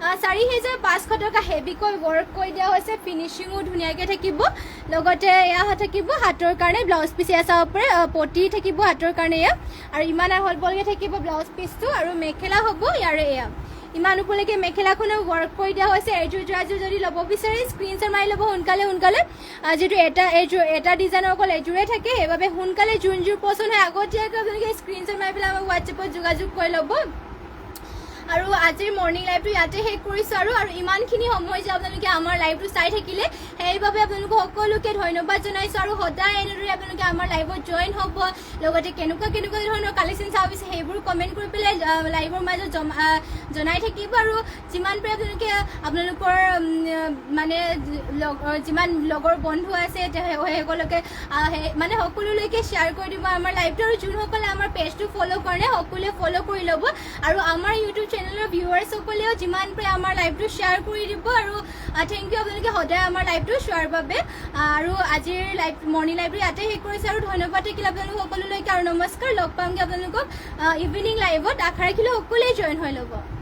4,500 টকা হেভিকৈ ৱৰ্ক কৰি দিয়া হৈছে ফিনিচিঙো ধুনীয়াকৈ থাকিব লগতে এয়া থাকিব হাতৰ কাৰণে ব্লাউজ পিচ এয়া চাব পাৰে পটি থাকিব হাতৰ কাৰণে এয়া আৰু ইমান আহল বহলকৈ থাকিব ব্লাউজ পিচটো আৰু মেখেলা হ'ব ইয়াৰে এয়া ইমান ওপৰলৈকে মেখেলাখনো ৱৰ্ক কৰি দিয়া হৈছে এইযোৰ যোৰাযোৰ যদি ল'ব বিচাৰে স্ক্ৰীনশ্বট মাৰি ল'ব সোনকালে যিহেতু এটা ডিজাইনৰ অকল এইযোৰে থাকে সেইবাবে সোনকালে যোনযোৰ পচন্দ হয় আগতীয়াকৈ আপোনালোকে স্ক্ৰীনশ্বট মাৰি পেলাই আমাক হোৱাটছএপত যোগাযোগ কৰি ল'ব আৰু আজিৰ মৰ্নিং লাইভটো ইয়াতে শেষ কৰিছোঁ আৰু ইমানখিনি সময় যে আপোনালোকে আমাৰ লাইভটো চাই থাকিলে সেইবাবে আপোনালোক সকলোকে ধন্যবাদ জনাইছোঁ আৰু সদায় এনেদৰে আপোনালোকে আমাৰ লাইভত জইন হ'ব লগতে কেনেকুৱা ধৰণৰ কালেকশ্যন চাব বিচাৰে সেইবোৰ কমেণ্ট কৰি পেলাই লাইভৰ মাজত জনাই থাকিব আৰু যিমান পাৰে আপোনালোকৰ মানে যিমান লগৰ বন্ধু আছে সেইসকলকে মানে সকলোলৈকে শ্বেয়াৰ কৰি দিব আমাৰ লাইভটো আৰু যোনসকলে আমাৰ পেজটো ফ'ল' কৰে সকলোৱে ফ'ল' কৰি ল'ব আৰু আমাৰ ইউটিউব চেনেলৰ ভিউৱাৰ্ছসকলেও যিমান পাৰে আমাৰ লাইভটো শ্বেয়াৰ কৰি দিব আৰু থেংক ইউ আপোনালোকে সদায় আমাৰ লাইভটো চোৱাৰ বাবে আৰু আজিৰ মৰ্নিং লাইভটো ইয়াতে শেষ কৰিছে আৰু ধন্যবাদ থাকিল আপোনালোক সকলোলৈকে আৰু নমস্কাৰ লগ পামগৈ আপোনালোকক ইভিনিং লাইভত আশা ৰাখিলোঁ সকলোৱে জইন হৈ ল'ব